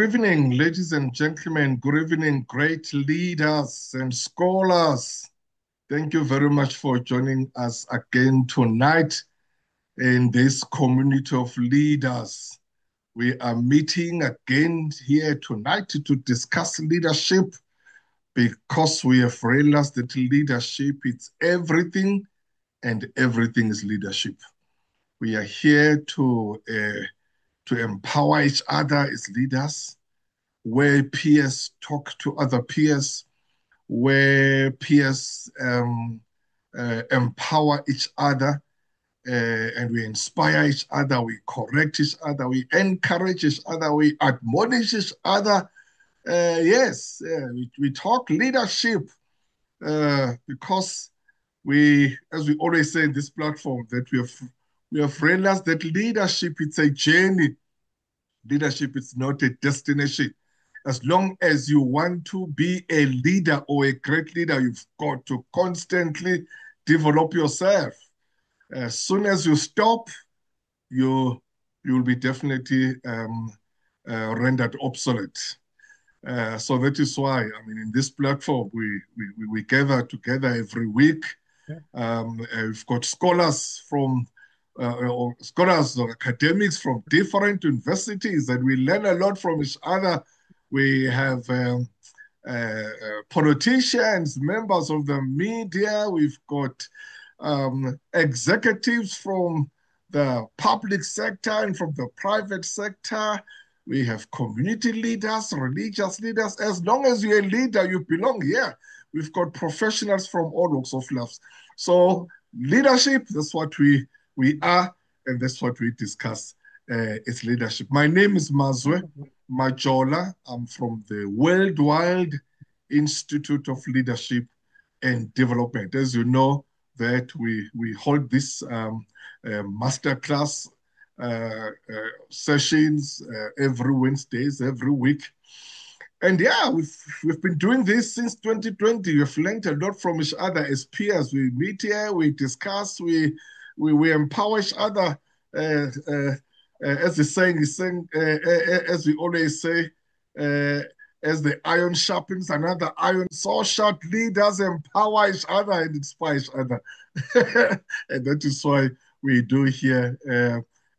evening, ladies and gentlemen. Good evening, great leaders and scholars. Thank you very much for joining us again tonight in this community of leaders. We are meeting again here tonight to discuss leadership because we have realized that leadership is everything and everything is leadership. We are here to empower each other as leaders, where peers talk to other peers, where peers empower each other, and we inspire each other, we correct each other, we encourage each other, we admonish each other. We talk leadership because as we always say in this platform, that we have realized that leadership is a journey. Leadership is not a destination. As long as you want to be a leader or a great leader, you've got to constantly develop yourself. As soon as you stop, you'll be definitely rendered obsolete. So that is why, in this platform, we gather together every week. We've got scholars or academics from different universities, and we learn a lot from each other. We have politicians, members of the media. We've got executives from the public sector and from the private sector. We have community leaders, religious leaders. As long as you're a leader, you belong here. We've got professionals from all walks of life. So leadership, that's what we are, and that's what we discuss is leadership. My name is Mazwe Majola. I'm from the Worldwide Institute of Leadership and Development. As you know, that we hold this masterclass sessions every Wednesdays, every week. And yeah, we've been doing this since 2020. We've learned a lot from each other as peers. We meet here, we discuss, we empower each other. As the saying is saying, as we always say, as the iron sharpens another iron, so shall leaders empower each other and inspire each other. And that is why we do here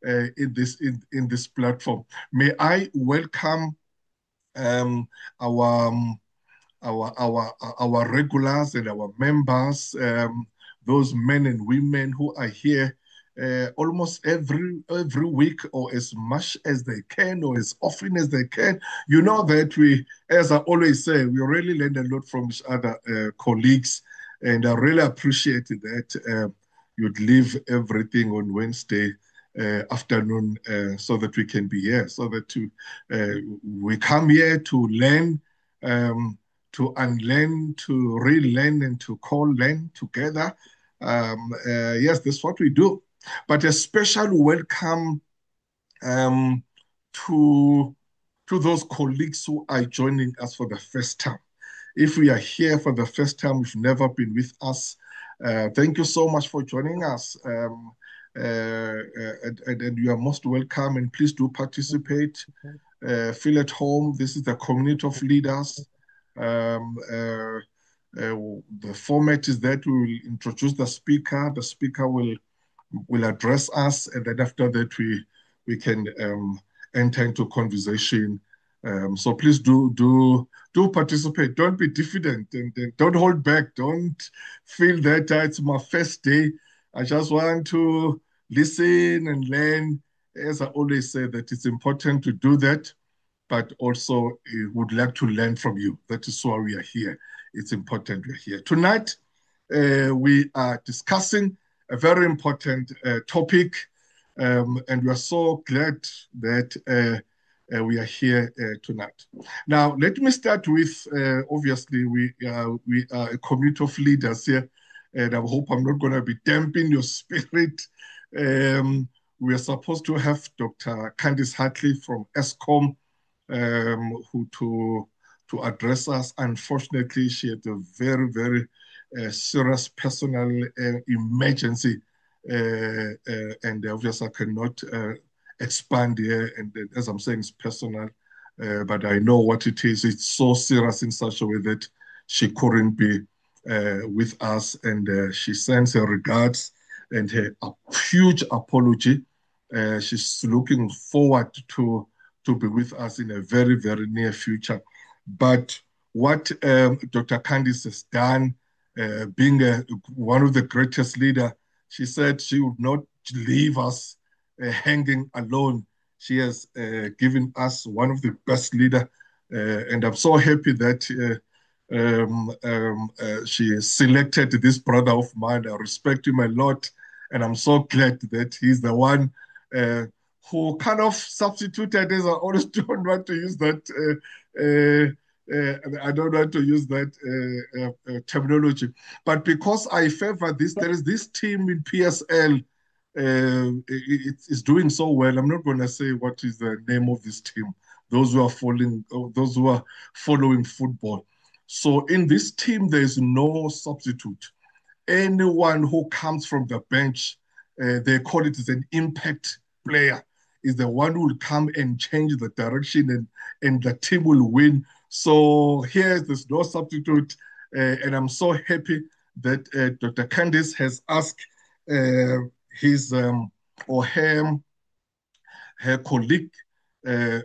in this platform. May I welcome our our regulars and our members, those men and women who are here almost every week, or as much as they can, or as often as they can. You know that as I always say, we really learn a lot from each other, colleagues, and I really appreciate that you'd leave everything on Wednesday afternoon so that we can be here, so that we come here to learn, to unlearn, to relearn, and to co-learn together. Yes, that's what we do. But a special welcome to those colleagues who are joining us for the first time. If we are here for the first time, you've never been with us, thank you so much for joining us. And you are most welcome, and please do participate. Feel at home. This is the community of leaders. The format is that we will introduce the speaker. The speaker will address us, and then after that we can enter into conversation. So please do participate. Don't be diffident, and don't hold back. Don't feel that it's my first day. I just want to listen and learn. As I always say, that it's important to do that, but also would like to learn from you. That is why we are here. It's important we're here. Tonight, we are discussing a very important topic, and we are so glad that we are here tonight. Now, let me start with, obviously, we are a community of leaders here, and I hope I'm not going to be damping your spirit. We are supposed to have Dr. Candice Hartley from Eskom, who to address us. Unfortunately, she had a very, very serious personal emergency, and obviously I cannot expand here. And as I'm saying, it's personal. but I know what it is. It's so serious in such a way that she couldn't be with us, and she sends her regards and her huge apology. She's looking forward to be with us in a very, very near future. But what Dr. Candice has done, being one of the greatest leader, she said she would not leave us hanging alone. She has given us one of the best leader, and I'm so happy that she selected this brother of mine. I respect him a lot, and I'm so glad that he's the one who kind of substituted, as I always don't want to use that. I don't want to use that terminology, but because I favor this, there is this team in PSL. It's doing so well. I'm not going to say what is the name of this team. Those who are following football. So in this team, there is no substitute. Anyone who comes from the bench, they call it as an impact player, is the one who will come and change the direction, and the team will win. So here, there's no substitute. And I'm so happy that Dr. Candice has asked his or her colleague,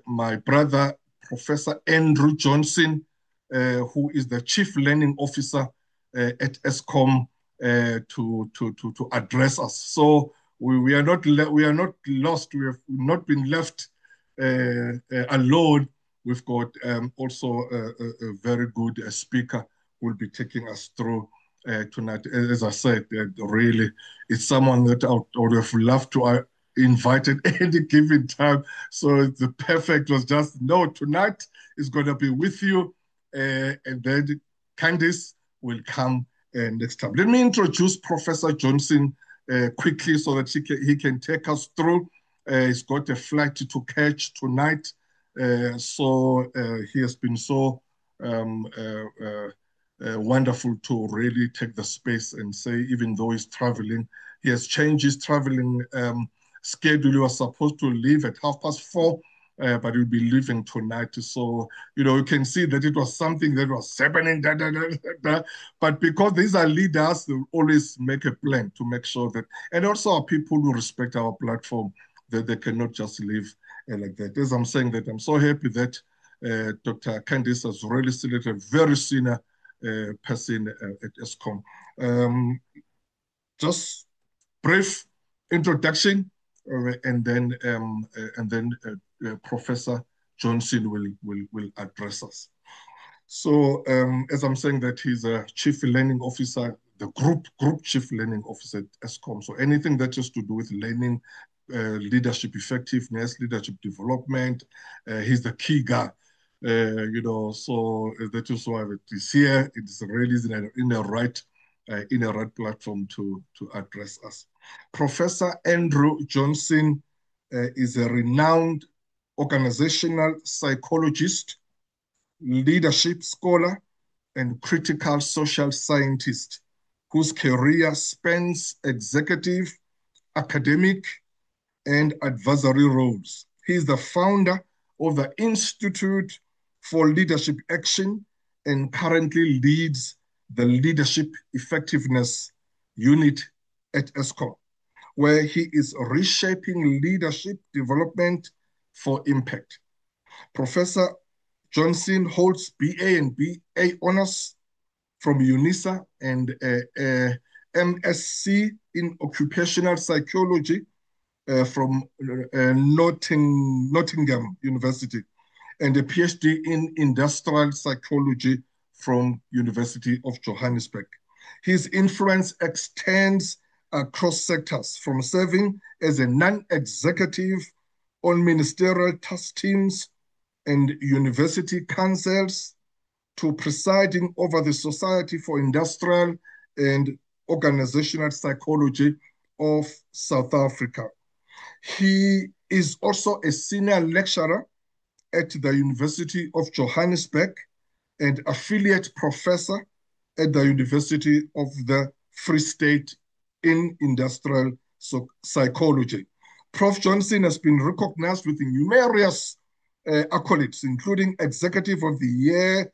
my brother, Professor Andrew Johnson, who is the Chief Learning Officer at Eskom, to address us. So we are not lost. We have not been left alone. We've got also a very good speaker who will be taking us through tonight. As I said, really, it's someone that I would have loved to invite at any given time. So the perfect was just, no, tonight is going to be with you. And then Candice will come next time. Let me introduce Professor Johnson quickly so that he can take us through. He's got a flight to catch tonight. So he has been so wonderful to really take the space and say, even though he's traveling, he has changed his traveling schedule. He was supposed to leave at 4:30, but he'll be leaving tonight. So, you can see that it was something that was happening. But because these are leaders, they always make a plan to make sure that, and also our people who respect our platform, that they cannot just leave like that. As I'm saying that, I'm so happy that Dr. Candice has really selected a very senior person at Eskom. Just brief introduction, and then Professor Johnson will address us. So as I'm saying that he's a chief learning officer, the group chief learning officer at Eskom. So anything that has to do with learning, leadership effectiveness, leadership development, he's the key guy. So that is why it is here. It is really in a right platform to address us. Professor Andrew Johnson is a renowned organizational psychologist, leadership scholar, and critical social scientist whose career spans executive, academic, and advisory roles. He is the founder of the Institute for Leadership Action and currently leads the Leadership Effectiveness Unit at Eskom, where he is reshaping leadership development for impact. Professor Johnson holds BA and BA honors from UNISA and MSc in occupational psychology from Nottingham University, and a PhD in industrial psychology from University of Johannesburg. His influence extends across sectors, from serving as a non-executive on ministerial task teams and university councils to presiding over the Society for Industrial and Organizational Psychology of South Africa. He is also a senior lecturer at the University of Johannesburg and affiliate professor at the University of the Free State in industrial psychology. Prof. Johnson has been recognized with numerous accolades, including Executive of the Year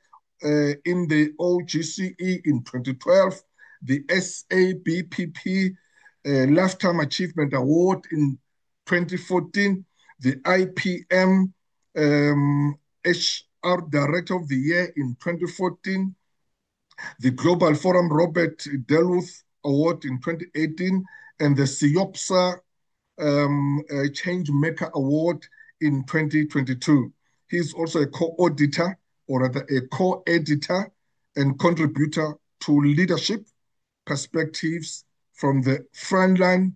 in the OGCE in 2012, the SABPP Lifetime Achievement Award in 2014, the IPM HR Director of the Year in 2014, the Global Forum Robert Delwuth Award in 2018, and the CIOPSA Change Maker Award in 2022. He's also a co-auditor, or rather a co-editor and contributor to Leadership Perspectives from the Frontline.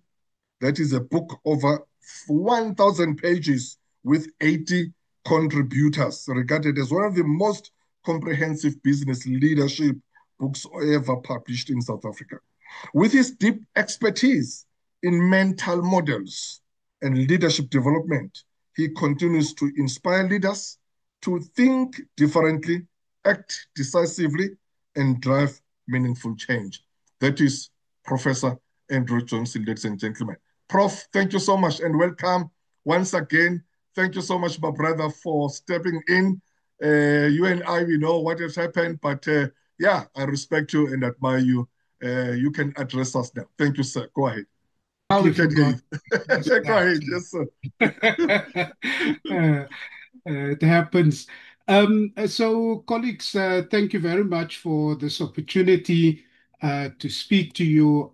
That is a book over 1,000 pages with 80 contributors, regarded as one of the most comprehensive business leadership books ever published in South Africa. With his deep expertise in mental models and leadership development, he continues to inspire leaders to think differently, act decisively, and drive meaningful change. That is Professor Andrew Johnson, ladies and gentlemen. Prof, thank you so much and welcome once again. Thank you so much, my brother, for stepping in. You and I, we know what has happened, but yeah, I respect you and admire you. You can address us now. Thank you, sir. Go ahead. Thank Now we you for can hear God. you. Go ahead. Yes, sir. uh, it happens. So, colleagues, thank you very much for this opportunity to speak to you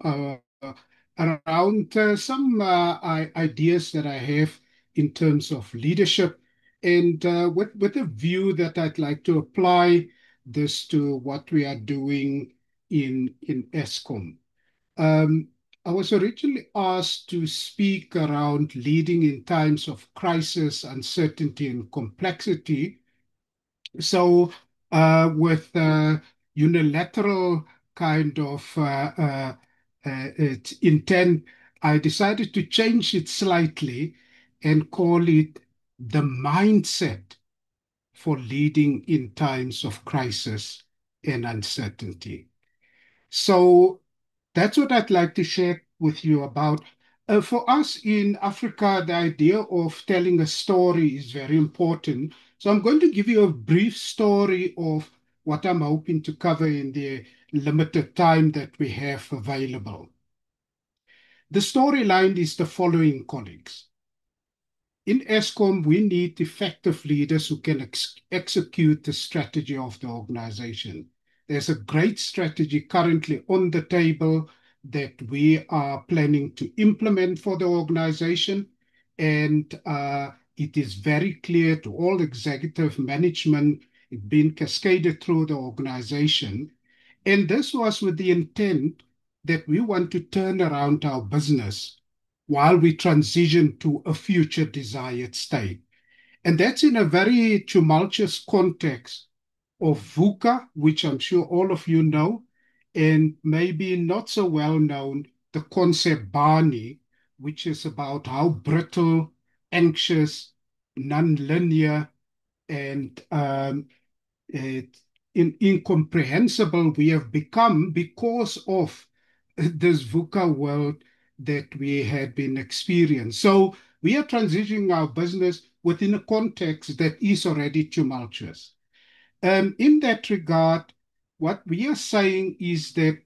around some ideas that I have in terms of leadership, and with a view that I'd like to apply this to what we are doing in ESCOM. Um, I was originally asked to speak around leading in times of crisis, uncertainty, and complexity. So, with unilateral kind of intent, I decided to change it slightly and call it the mindset for leading in times of crisis and uncertainty. So, that's what I'd like to share with you about. For us in Africa, the idea of telling a story is very important. So I'm going to give you a brief story of what I'm hoping to cover in the limited time that we have available. The storyline is the following, colleagues. In ESCOM, we need effective leaders who can execute the strategy of the organization. There's a great strategy currently on the table that we are planning to implement for the organization, and it is very clear to all executive management, it's been cascaded through the organization. And this was with the intent that we want to turn around our business while we transition to a future desired state. And that's in a very tumultuous context of VUCA, which I'm sure all of you know, and maybe not so well known, the concept Barney, which is about how brittle, anxious, non-linear, and it, incomprehensible we have become because of this VUCA world that we had been experiencing. So we are transitioning our business within a context that is already tumultuous. In that regard, what we are saying is that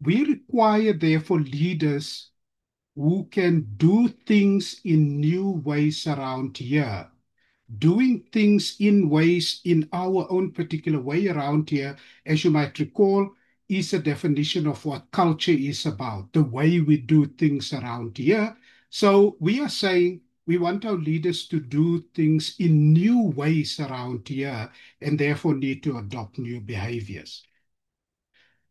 we require, therefore, leaders who can do things in new ways around here. Doing things in ways in our own particular way around here, as you might recall, is a definition of what culture is about, the way we do things around here. So we are saying we want our leaders to do things in new ways around here and therefore need to adopt new behaviors.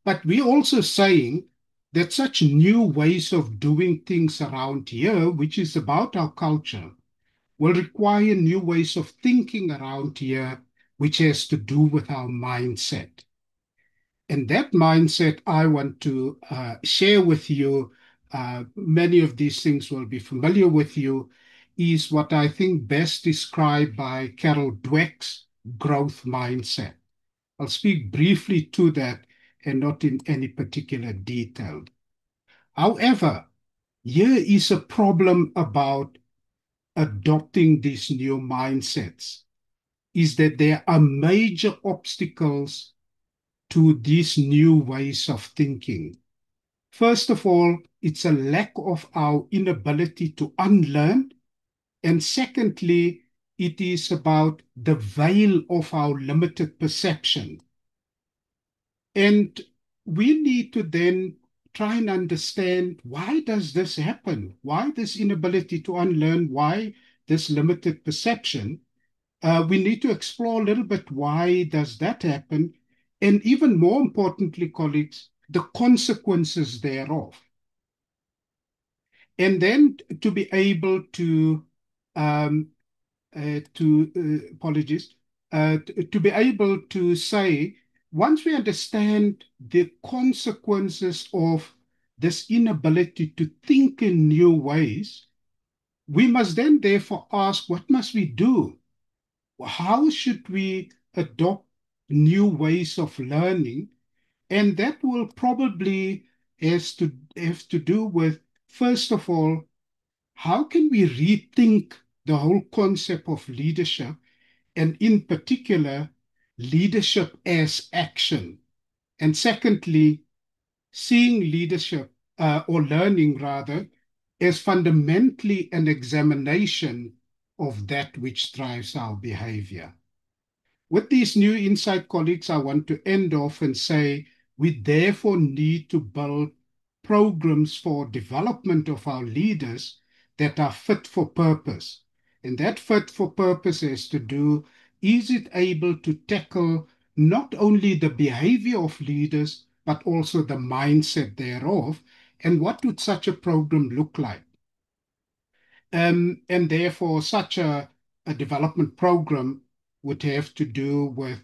But we're also saying that such new ways of doing things around here, which is about our culture, will require new ways of thinking around here, which has to do with our mindset. And that mindset I want to share with you, many of these things will be familiar with you, is what I think best described by Carol Dweck's growth mindset. I'll speak briefly to that and not in any particular detail. However, here is a problem about adopting these new mindsets. is that there are major obstacles to these new ways of thinking. First of all, it's a lack of our inability to unlearn. And secondly, it is about the veil of our limited perception. And we need to then try and understand, why does this happen? Why this inability to unlearn? Why this limited perception? We need to explore a little bit, why does that happen? And even more importantly, colleagues, the consequences thereof. And then to be able um, apologies, to be able to say, once we understand the consequences of this inability to think in new ways, we must then therefore ask, what must we do? How should we adopt new ways of learning? And that will probably have to do with, first of all, how can we rethink the whole concept of leadership, and in particular, leadership as action? And secondly, seeing leadership, or learning rather, as fundamentally an examination of that which drives our behavior. With these new insight, colleagues, I want to end off and say we therefore need to build programs for development of our leaders that are fit for purpose. And that fit for purpose is to do, is it able to tackle not only the behavior of leaders, but also the mindset thereof? And what would such a program look like? And therefore, such a development program would have to do with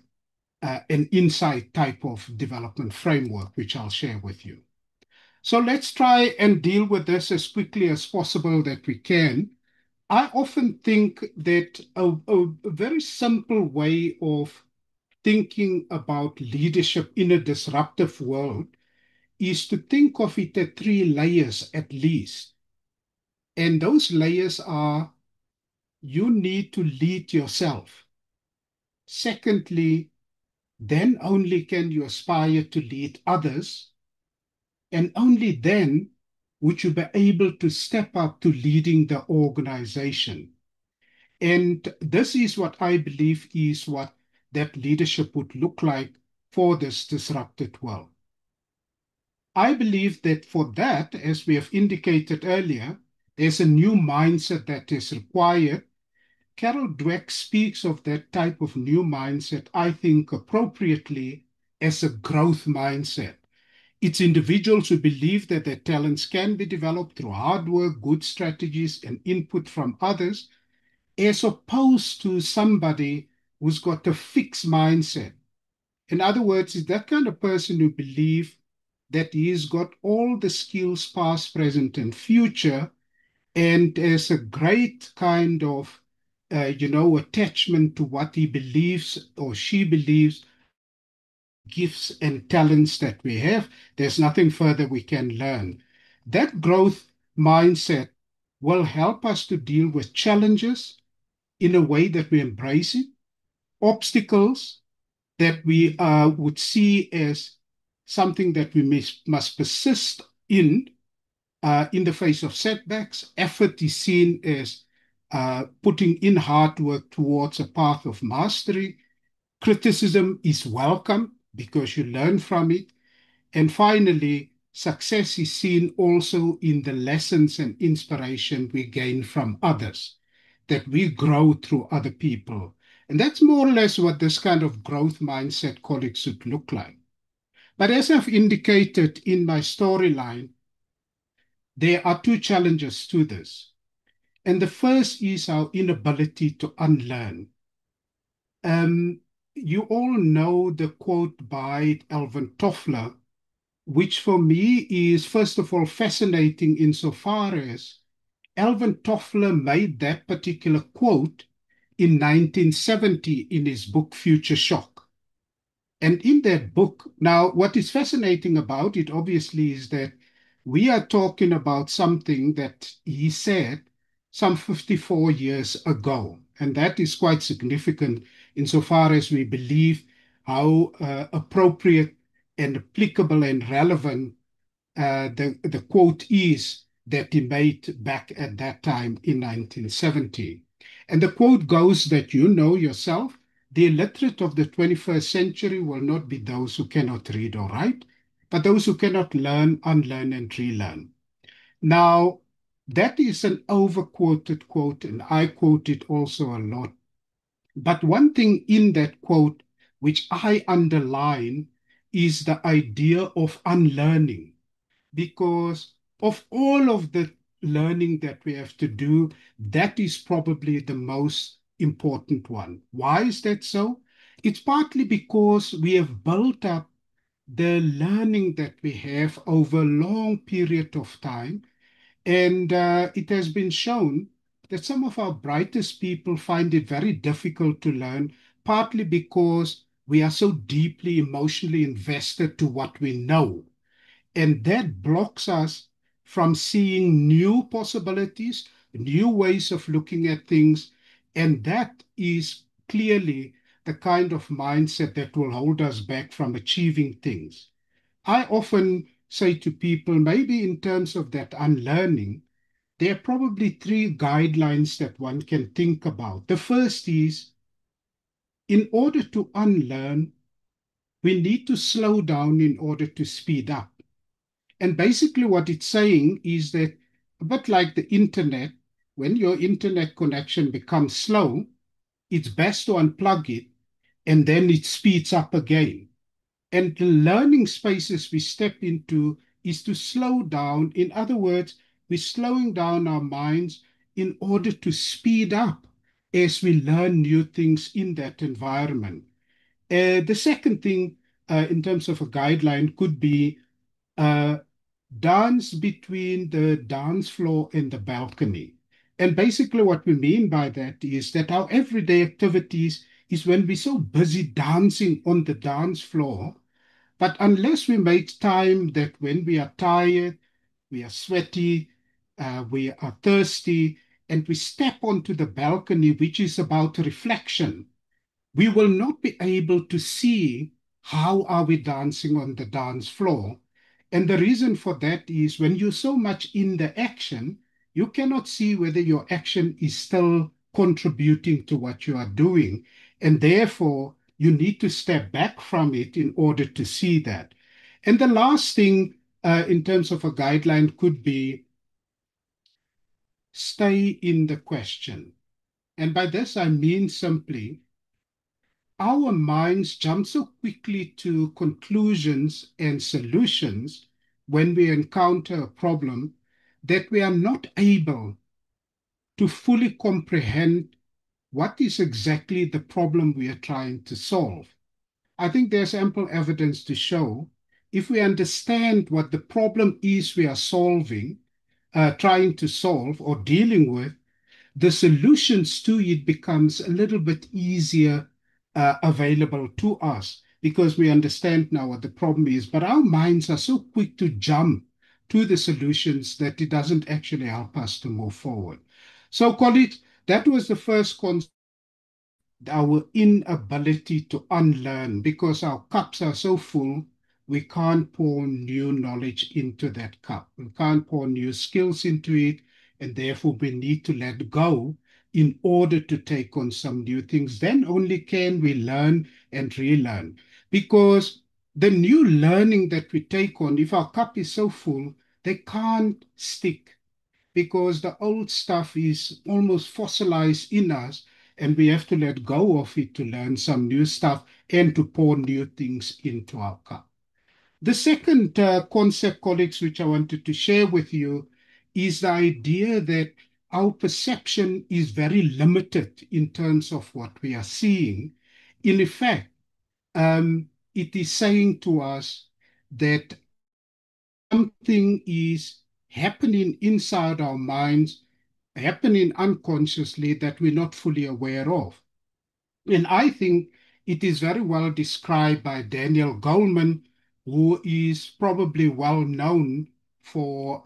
an insight type of development framework, which I'll share with you. So let's try and deal with this as quickly as possible that we can. I often think that a very simple way of thinking about leadership in a disruptive world is to think of it at three layers at least. And those layers are, you need to lead yourself. Secondly, then only can you aspire to lead others. And only then would you be able to step up to leading the organization. And this is what I believe is what that leadership would look like for this disrupted world. I believe that for that, as we have indicated earlier, there's a new mindset that is required. Carol Dweck speaks of that type of new mindset, I think appropriately, as a growth mindset. It's individuals who believe that their talents can be developed through hard work, good strategies, and input from others, as opposed to somebody who's got a fixed mindset. In other words, it's that kind of person who believes that he's got all the skills, past, present, and future, and has a great kind of attachment to what he believes or she believes, gifts and talents that we have. There's nothing further we can learn. That growth mindset will help us to deal with challenges in a way that we embrace it, obstacles that we would see as something that we must persist in the face of setbacks. Effort is seen as putting in hard work towards a path of mastery. Criticism is welcome because you learn from it. And finally, success is seen also in the lessons and inspiration we gain from others, that we grow through other people. And that's more or less what this kind of growth mindset, colleagues, should look like. But as I've indicated in my storyline, there are two challenges to this. And the first is our inability to unlearn. Um, you all know the quote by Alvin Toffler, which for me is, first of all, fascinating insofar as Alvin Toffler made that particular quote in 1970 in his book Future Shock. And in that book, now, what is fascinating about it, obviously, is that we are talking about something that he said some 54 years ago. And that is quite significant insofar as we believe how appropriate and applicable and relevant the quote is that he made back at that time in 1970. And the quote goes that you know yourself, the illiterate of the 21st century will not be those who cannot read or write, but those who cannot learn, unlearn, and relearn. Now, that is an overquoted quote, and I quote it also a lot. But one thing in that quote, which I underline, is the idea of unlearning, because of all of the learning that we have to do, that is probably the most important one. Why is that so? It's partly because we have built up the learning that we have over a long period of time. And it has been shown that some of our brightest people find it very difficult to learn, partly because we are so deeply emotionally invested to what we know. And that blocks us from seeing new possibilities, new ways of looking at things. And that is clearly the kind of mindset that will hold us back from achieving things. I often say to people, maybe in terms of that unlearning, there are probably three guidelines that one can think about. The first is, in order to unlearn, we need to slow down in order to speed up. And basically, what it's saying is that, a bit like the internet, when your internet connection becomes slow, it's best to unplug it and then it speeds up again. And the learning spaces we step into is to slow down. In other words, we're slowing down our minds in order to speed up as we learn new things in that environment. The second thing, in terms of a guideline, could be uh, dance between the dance floor and the balcony. And basically, what we mean by that is that our everyday activities is when we're so busy dancing on the dance floor, but unless we make time that when we are tired, we are sweaty, we are thirsty, and we step onto the balcony, which is about reflection, we will not be able to see how are we dancing on the dance floor. And the reason for that is when you're so much in the action, you cannot see whether your action is still contributing to what you are doing. And therefore, you need to step back from it in order to see that. And the last thing, in terms of a guideline, could be stay in the question. And by this, I mean simply, our minds jump so quickly to conclusions and solutions when we encounter a problem that we are not able to fully comprehend what is exactly the problem we are trying to solve. I think there's ample evidence to show if we understand what the problem is we are solving, trying to solve or dealing with, the solutions to it becomes a little bit easier available to us because we understand now what the problem is. But our minds are so quick to jump to the solutions that it doesn't actually help us to move forward. So, colleagues, that was the first concept, our inability to unlearn because our cups are so full, we can't pour new knowledge into that cup. We can't pour new skills into it, and therefore we need to let go in order to take on some new things. Then only can we learn and relearn. Because the new learning that we take on, if our cup is so full, they can't stick because the old stuff is almost fossilized in us and we have to let go of it to learn some new stuff and to pour new things into our cup. The second concept, colleagues, which I wanted to share with you is the idea that our perception is very limited in terms of what we are seeing. In effect, it is saying to us that something is happening inside our minds, happening unconsciously that we're not fully aware of. And I think it is very well described by Daniel Goleman, who is probably well known for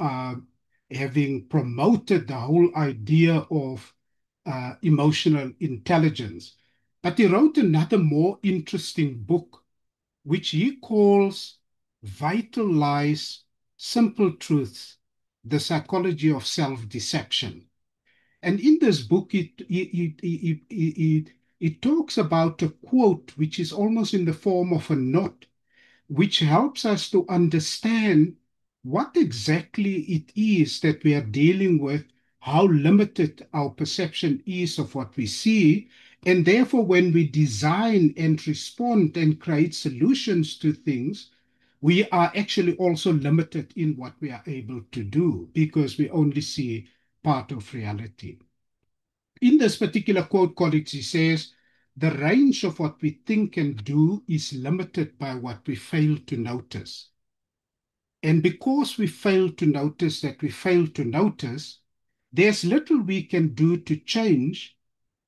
having promoted the whole idea of emotional intelligence. But he wrote another more interesting book, which he calls Vital Lies, Simple Truths, The Psychology of Self-Deception. And in this book, it talks about a quote which is almost in the form of a note, which helps us to understand what exactly it is that we are dealing with, how limited our perception is of what we see. And therefore, when we design and respond and create solutions to things, we are actually also limited in what we are able to do because we only see part of reality. In this particular quote, colleagues, he says, the range of what we think and do is limited by what we fail to notice. And because we fail to notice that we fail to notice, there's little we can do to change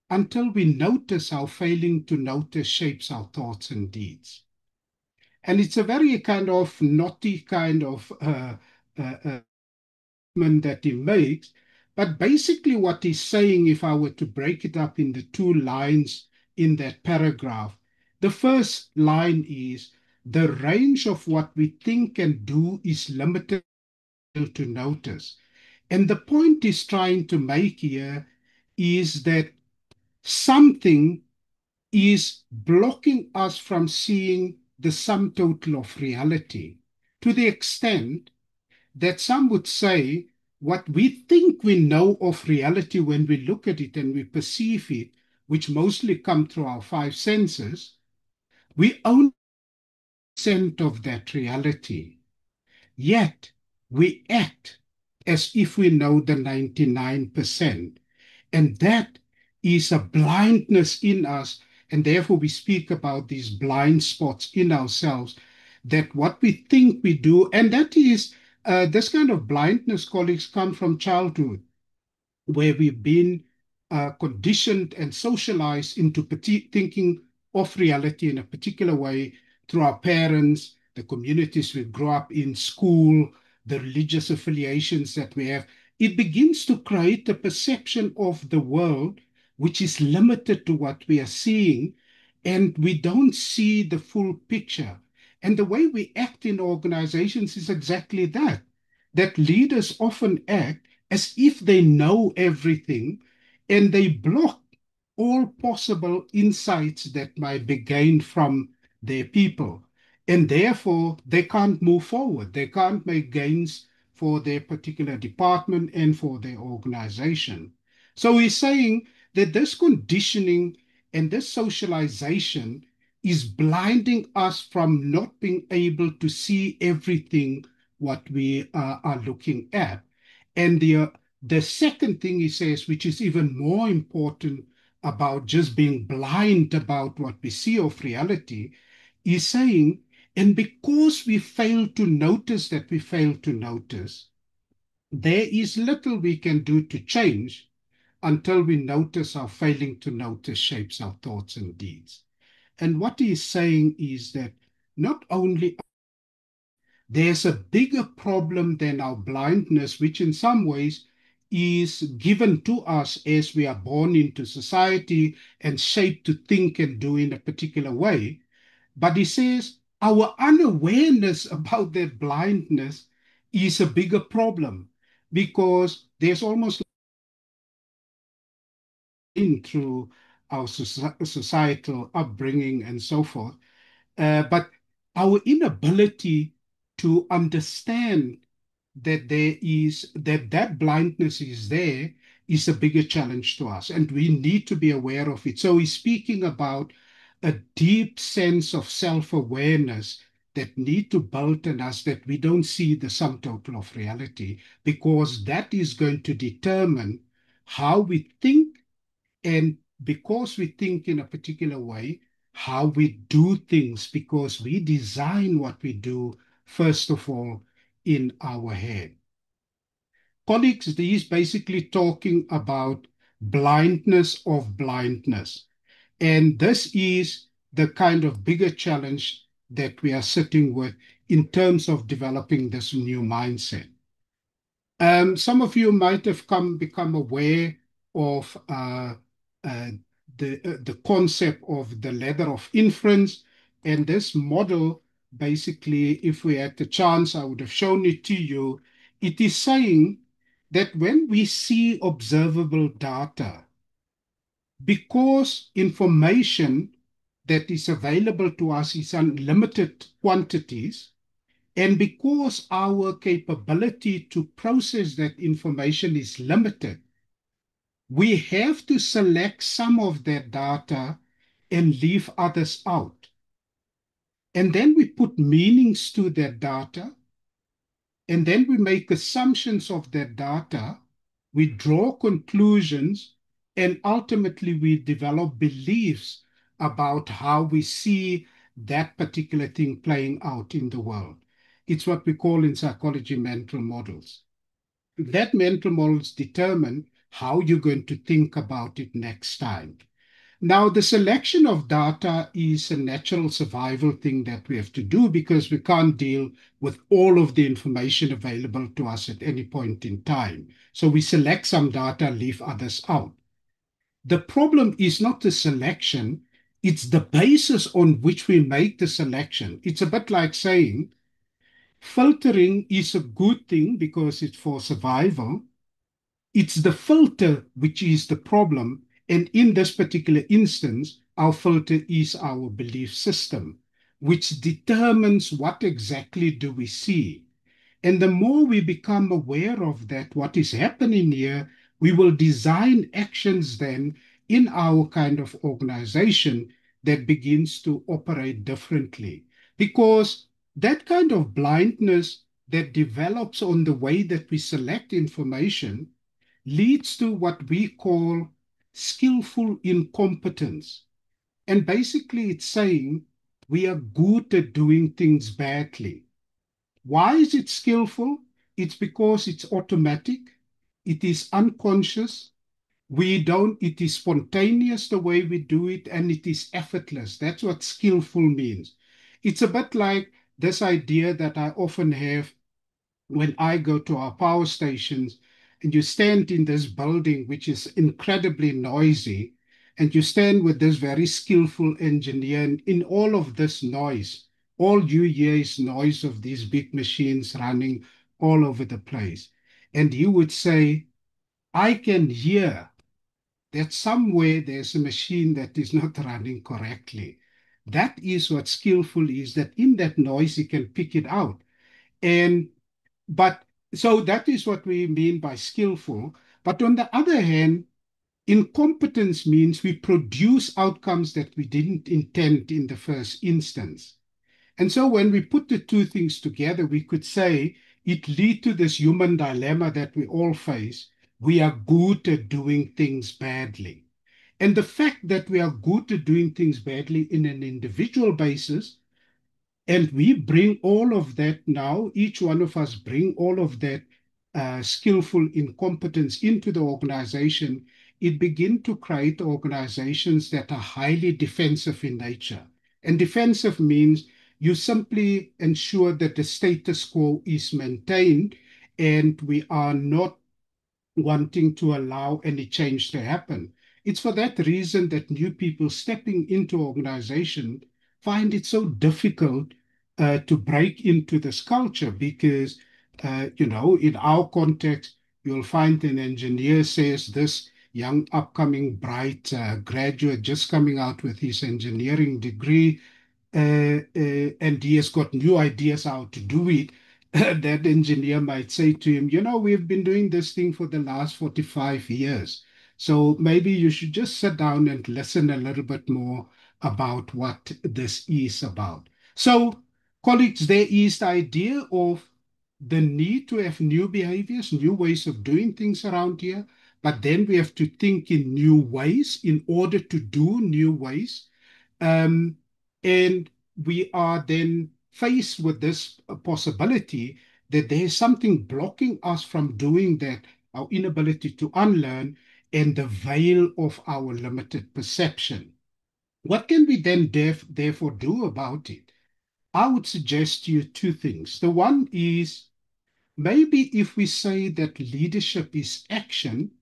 until we notice how failing to notice shapes our thoughts and deeds. And it's a very kind of naughty kind of that he makes. But basically, what he's saying, if I were to break it up in the two lines in that paragraph, the first line is the range of what we think and do is limited to notice. And the point he's trying to make here is that something is blocking us from seeing the sum total of reality to the extent that some would say what we think we know of reality when we look at it and we perceive it, which mostly come through our five senses, we only scent of that reality. Yet we act as if we know the 99%. And that is a blindness in us. And therefore, we speak about these blind spots in ourselves, that what we think we do, and that is this kind of blindness, colleagues, come from childhood, where we've been conditioned and socialized into thinking of reality in a particular way through our parents, the communities we grow up in, school, the religious affiliations that we have. It begins to create a perception of the world which is limited to what we are seeing, and we don't see the full picture. And the way we act in organizations is exactly that, that leaders often act as if they know everything, and they block all possible insights that might be gained from their people. And therefore, they can't move forward. They can't make gains for their particular department and for their organization. So he's saying that this conditioning and this socialization is blinding us from not being able to see everything what we are looking at. And the second thing he says, which is even more important about just being blind about what we see of reality, is saying, and because we fail to notice that we fail to notice, there is little we can do to change until we notice how failing to notice shapes our thoughts and deeds. And what he is saying is that not only there's a bigger problem than our blindness, which in some ways is given to us as we are born into society and shaped to think and do in a particular way. But he says our unawareness about that blindness is a bigger problem because there's almost in through our societal upbringing and so forth. But our inability to understand that that blindness is there is a bigger challenge to us, and we need to be aware of it. So he's speaking about a deep sense of self-awareness that need to build in us, that we don't see the sum total of reality, because that is going to determine how we think, and because we think in a particular way, how we do things, because we design what we do, first of all, in our head. Colleagues, he's basically talking about blindness of blindness. And this is the kind of bigger challenge that we are sitting with in terms of developing this new mindset. Some of you might have become aware of the concept of the ladder of inference. And this model, basically, if we had the chance, I would have shown it to you. It is saying that when we see observable data, because information that is available to us is unlimited quantities, and because our capability to process that information is limited, we have to select some of that data and leave others out. And then we put meanings to that data, and then we make assumptions of that data, we draw conclusions, and ultimately we develop beliefs about how we see that particular thing playing out in the world. It's what we call in psychology mental models. That mental models determine how you're going to think about it next time. Now, the selection of data is a natural survival thing that we have to do because we can't deal with all of the information available to us at any point in time. So we select some data, leave others out. The problem is not the selection, it's the basis on which we make the selection. It's a bit like saying filtering is a good thing because it's for survival. It's the filter which is the problem. And in this particular instance, our filter is our belief system, which determines what exactly do we see. And the more we become aware of that, what is happening here, we will design actions then in our kind of organization that begins to operate differently. Because that kind of blindness that develops on the way that we select information leads to what we call skillful incompetence. And basically, it's saying we are good at doing things badly. Why is it skillful? It's because it's automatic, it is unconscious, it is spontaneous the way we do it, and it is effortless. That's what skillful means. It's a bit like this idea that I often have when I go to our power stations and you stand in this building, which is incredibly noisy, and you stand with this very skillful engineer, and in all of this noise, all you hear is noise of these big machines running all over the place. And you would say, I can hear that somewhere there's a machine that is not running correctly. That is what skillful is, that in that noise, you can pick it out. And but so that is what we mean by skillful. But on the other hand, incompetence means we produce outcomes that we didn't intend in the first instance. And so when we put the two things together, we could say it leads to this human dilemma that we all face. We are good at doing things badly. And the fact that we are good at doing things badly in an individual basis, and we bring all of that now, each one of us bring all of that skillful incompetence into the organization, it begin to create organizations that are highly defensive in nature. And defensive means you simply ensure that the status quo is maintained and we are not wanting to allow any change to happen. It's for that reason that new people stepping into organization find it so difficult to break into this culture because, in our context, you'll find an engineer says this young upcoming bright graduate just coming out with his engineering degree and he has got new ideas how to do it, that engineer might say to him, we've been doing this thing for the last 45 years. So maybe you should just sit down and listen a little bit more about what this is about. So, colleagues, there is the idea of the need to have new behaviors, new ways of doing things around here, but then we have to think in new ways in order to do new ways. Um, and we are then faced with this possibility that there is something blocking us from doing that, our inability to unlearn, and the veil of our limited perception. What can we then therefore do about it? I would suggest to you two things. The one is maybe if we say that leadership is action,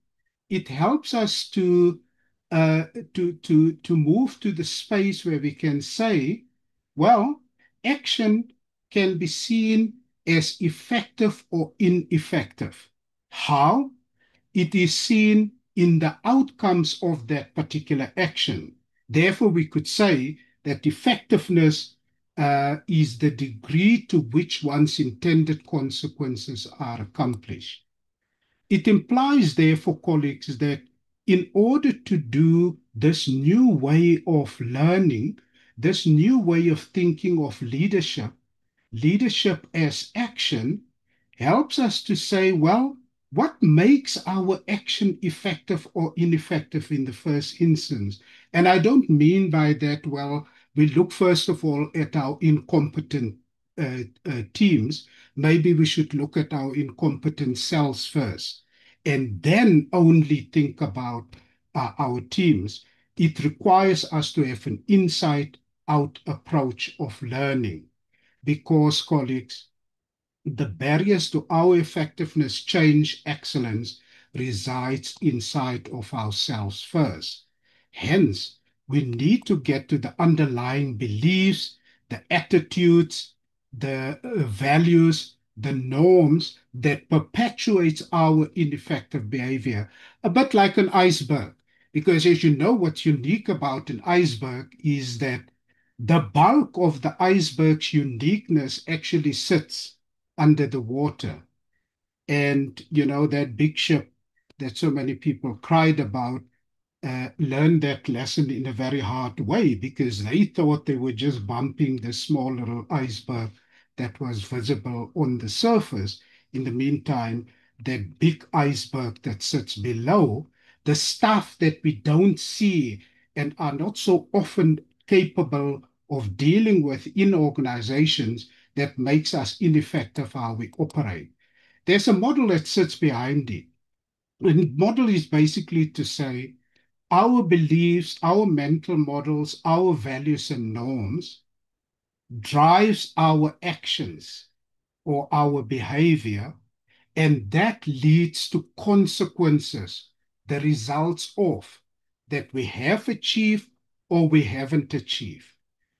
it helps us to uh, to move to the space where we can say, well, action can be seen as effective or ineffective. How? It is seen in the outcomes of that particular action. Therefore, we could say that effectiveness is the degree to which one's intended consequences are accomplished. It implies, therefore, colleagues, that in order to do this new way of learning, this new way of thinking of leadership, leadership as action helps us to say, well, what makes our action effective or ineffective in the first instance? And I don't mean by that, well, we look first of all at our incompetent teams. Maybe we should look at our incompetent cells first and then only think about our teams. It requires us to have an inside out approach of learning because, colleagues, the barriers to our effectiveness, change, excellence resides inside of ourselves first. Hence, we need to get to the underlying beliefs, the attitudes, the values, the norms that perpetuates our ineffective behavior, a bit like an iceberg. Because as you know, what's unique about an iceberg is that the bulk of the iceberg's uniqueness actually sits under the water. And, you know, that big ship that so many people cried about learned that lesson in a very hard way because they thought they were just bumping the small little iceberg that was visible on the surface. In the meantime, that big iceberg that sits below, the stuff that we don't see and are not so often capable of dealing with in organizations that makes us ineffective how we operate. There's a model that sits behind it. And the model is basically to say our beliefs, our mental models, our values and norms drives our actions or our behavior, and that leads to consequences, the results of that we have achieved or we haven't achieved.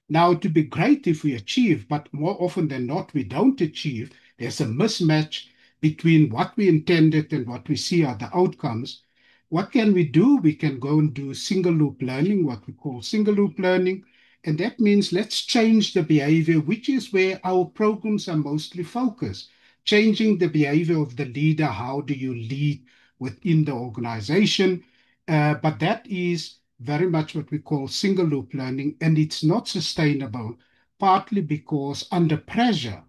Now, it would be great if we achieve, but more often than not, we don't achieve. There's a mismatch between what we intended and what we see are the outcomes. What can we do? We can go and do single loop learning, what we call single loop learning. And that means let's change the behavior, which is where our programs are mostly focused. Changing the behavior of the leader. How do you lead within the organization? But that is very much what we call single loop learning, and it's not sustainable, partly because under pressure,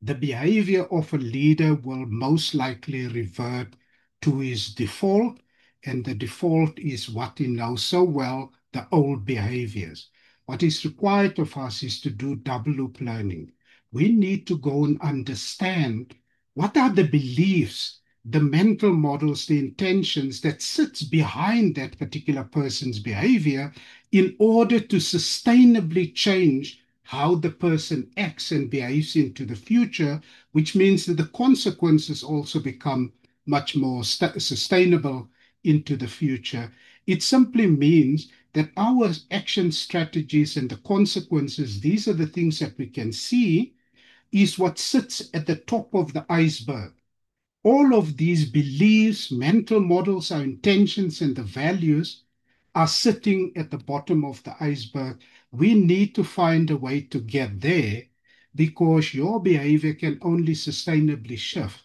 the behavior of a leader will most likely revert to his default, and the default is what he knows so well, the old behaviors. What is required of us is to do double loop learning. We need to go and understand what are the beliefs, the mental models, the intentions that sits behind that particular person's behavior in order to sustainably change how the person acts and behaves into the future, which means that the consequences also become much more sustainable into the future. It simply means that our action strategies and the consequences, these are the things that we can see, is what sits at the top of the iceberg. All of these beliefs, mental models, our intentions, and the values are sitting at the bottom of the iceberg. We need to find a way to get there because your behavior can only sustainably shift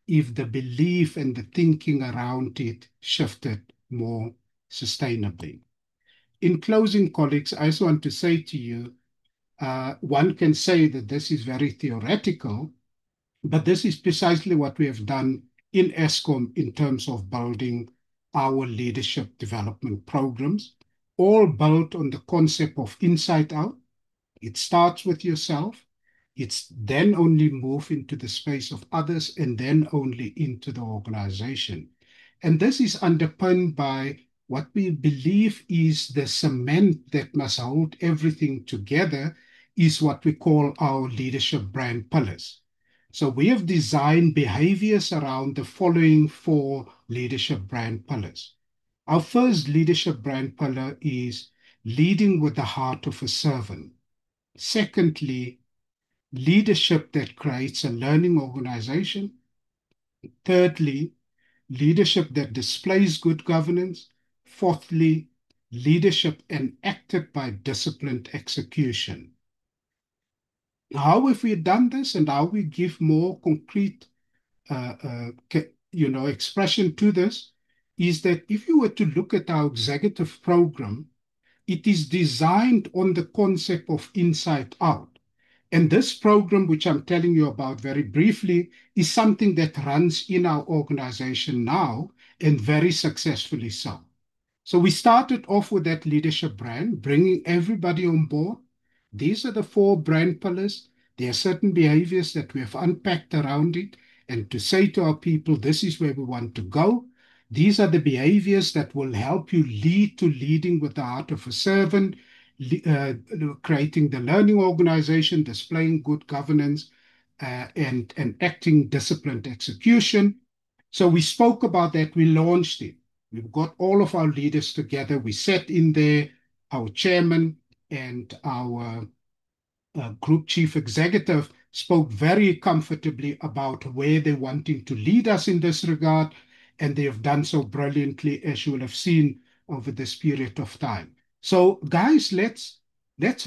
if the belief and the thinking around it shifted more sustainably. In closing, colleagues, I just want to say to you, one can say that this is very theoretical, but this is precisely what we have done in Eskom in terms of building our leadership development programs, all built on the concept of inside out. It starts with yourself. It's then only move into the space of others and then only into the organization. And this is underpinned by what we believe is the cement that must hold everything together is what we call our leadership brand pillars. So we have designed behaviors around the following four leadership brand pillars. Our first leadership brand pillar is leading with the heart of a servant. Secondly, leadership that creates a learning organization. Thirdly, leadership that displays good governance. Fourthly, leadership enacted by disciplined execution. How have we done this, and how we give more concrete expression to this is that if you were to look at our executive program, it is designed on the concept of inside out. And this program, which I'm telling you about very briefly, is something that runs in our organization now and very successfully so. So we started off with that leadership brand, bringing everybody on board. These are the four brand pillars. There are certain behaviors that we have unpacked around it, and to say to our people, this is where we want to go. These are the behaviors that will help you lead to leading with the heart of a servant, uh, creating the learning organization, displaying good governance, and acting disciplined execution. So we spoke about that, we launched it. We've got all of our leaders together. We sat in there, our chairman and our group chief executive spoke very comfortably about where they're wanting to lead us in this regard, and they have done so brilliantly, as you will have seen over this period of time. So, guys, let's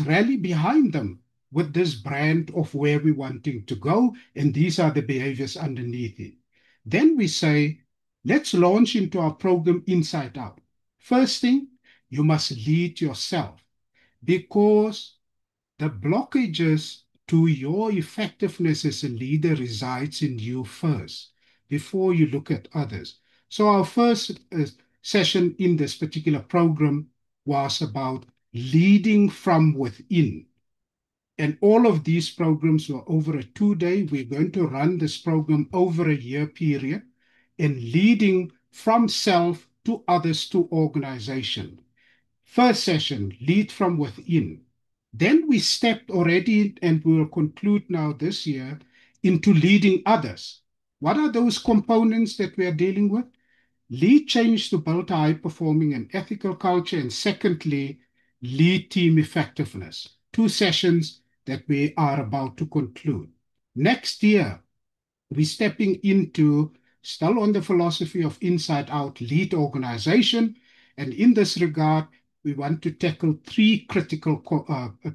rally behind them with this brand of where we're wanting to go, and these are the behaviors underneath it. Then we say, let's launch into our program inside out. First thing, you must lead yourself because the blockages to your effectiveness as a leader resides in you first before you look at others. So our first session in this particular program was about leading from within. And all of these programs were over a 2-day. We're going to run this program over a year period and leading from self to others to organization. First session, lead from within. Then we stepped already, and we will conclude now this year, into leading others. What are those components that we are dealing with? Lead change to build a high-performing and ethical culture. And secondly, lead team effectiveness. 2 sessions that we are about to conclude. Next year, we're stepping into, still on the philosophy of inside out, lead organization. And in this regard, we want to tackle 3 critical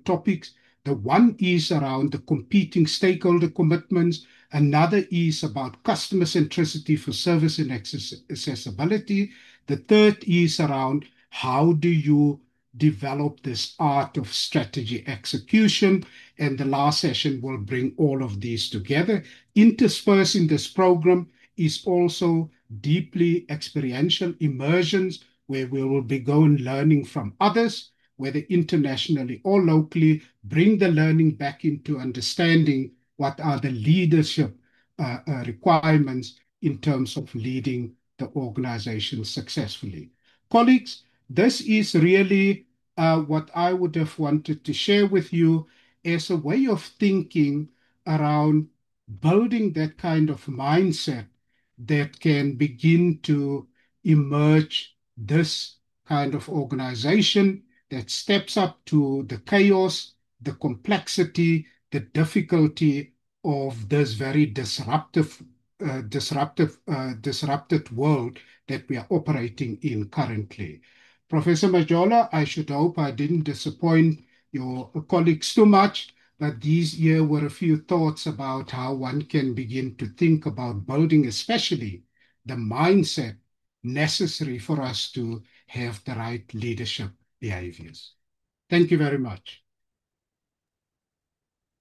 topics. The one is around the competing stakeholder commitments. Another is about customer centricity for service and accessibility. The third is around how do you develop this art of strategy execution. And the last session will bring all of these together. Interspersed in this program is also deeply experiential immersions where we will be going learning from others, whether internationally or locally, bring the learning back into understanding what are the leadership requirements in terms of leading the organization successfully. Colleagues, this is really what I would have wanted to share with you as a way of thinking around building that kind of mindset that can begin to emerge this kind of organization that steps up to the chaos, the complexity, the difficulty of this very disrupted world that we are operating in currently. Professor Majola, I should hope I didn't disappoint your colleagues too much, but these here were a few thoughts about how one can begin to think about building, especially the mindset necessary for us to have the right leadership behaviors. Thank you very much.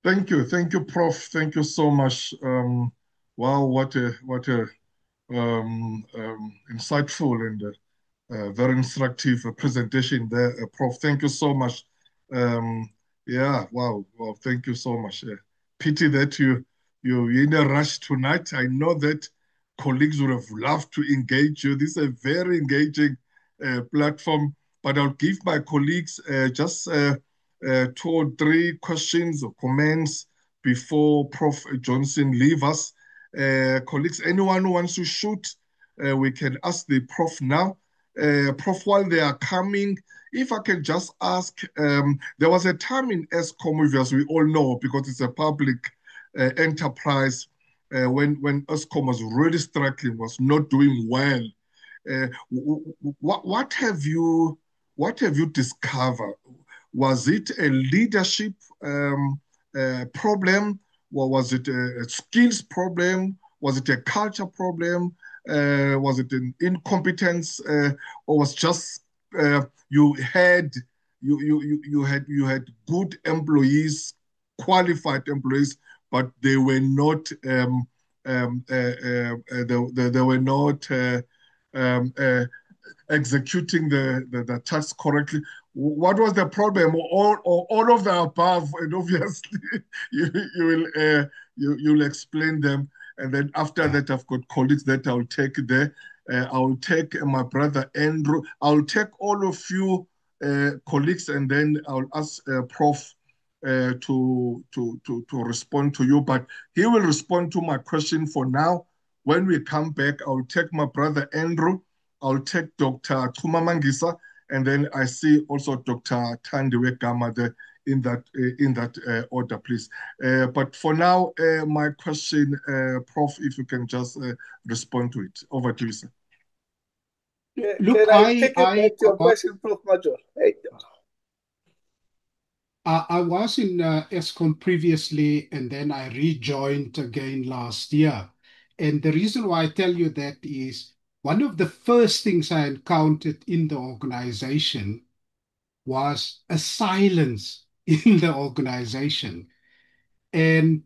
Thank you, Prof. Thank you so much. Wow, what a insightful and very instructive presentation there, Prof. Thank you so much. Um, yeah, wow, thank you so much. Pity that you're in a rush tonight. I know that colleagues would have loved to engage you. This is a very engaging platform, but I'll give my colleagues just 2 or 3 questions or comments before Prof. Johnson leave us. Colleagues, anyone who wants to shoot, we can ask the Prof now. Prof, while they are coming, if I can just ask, there was a time in Eskom, as we all know, because it's a public enterprise, when Eskom was really struggling, was not doing well. What have you discovered? Was it a leadership problem? Or was it a skills problem? Was it a culture problem? Was it an incompetence? Or was just you had you had good employees, qualified employees, but they were not they were not um, uh, executing the task correctly. What was the problem? All of the above, and obviously you, you will you'll explain them. And then after Yeah. that, I've got colleagues that I'll take there. I'll take my brother Andrew. I'll take all of you colleagues, and then I'll ask Prof. To respond to you, but he will respond to my question for now. When we come back, I'll take my brother Andrew, I'll take Dr. Tuma Mangisa, and then I see also Dr. Tandiwe Gama there in that order, please. But for now, my question, Prof, if you can just respond to it. Over to you, sir. Look, Can I take it back to your question, Prof. Major? Hey. I was in ESCOM previously, and then I rejoined again last year. And the reason why I tell you that is one of the first things I encountered in the organization was a silence in the organization. And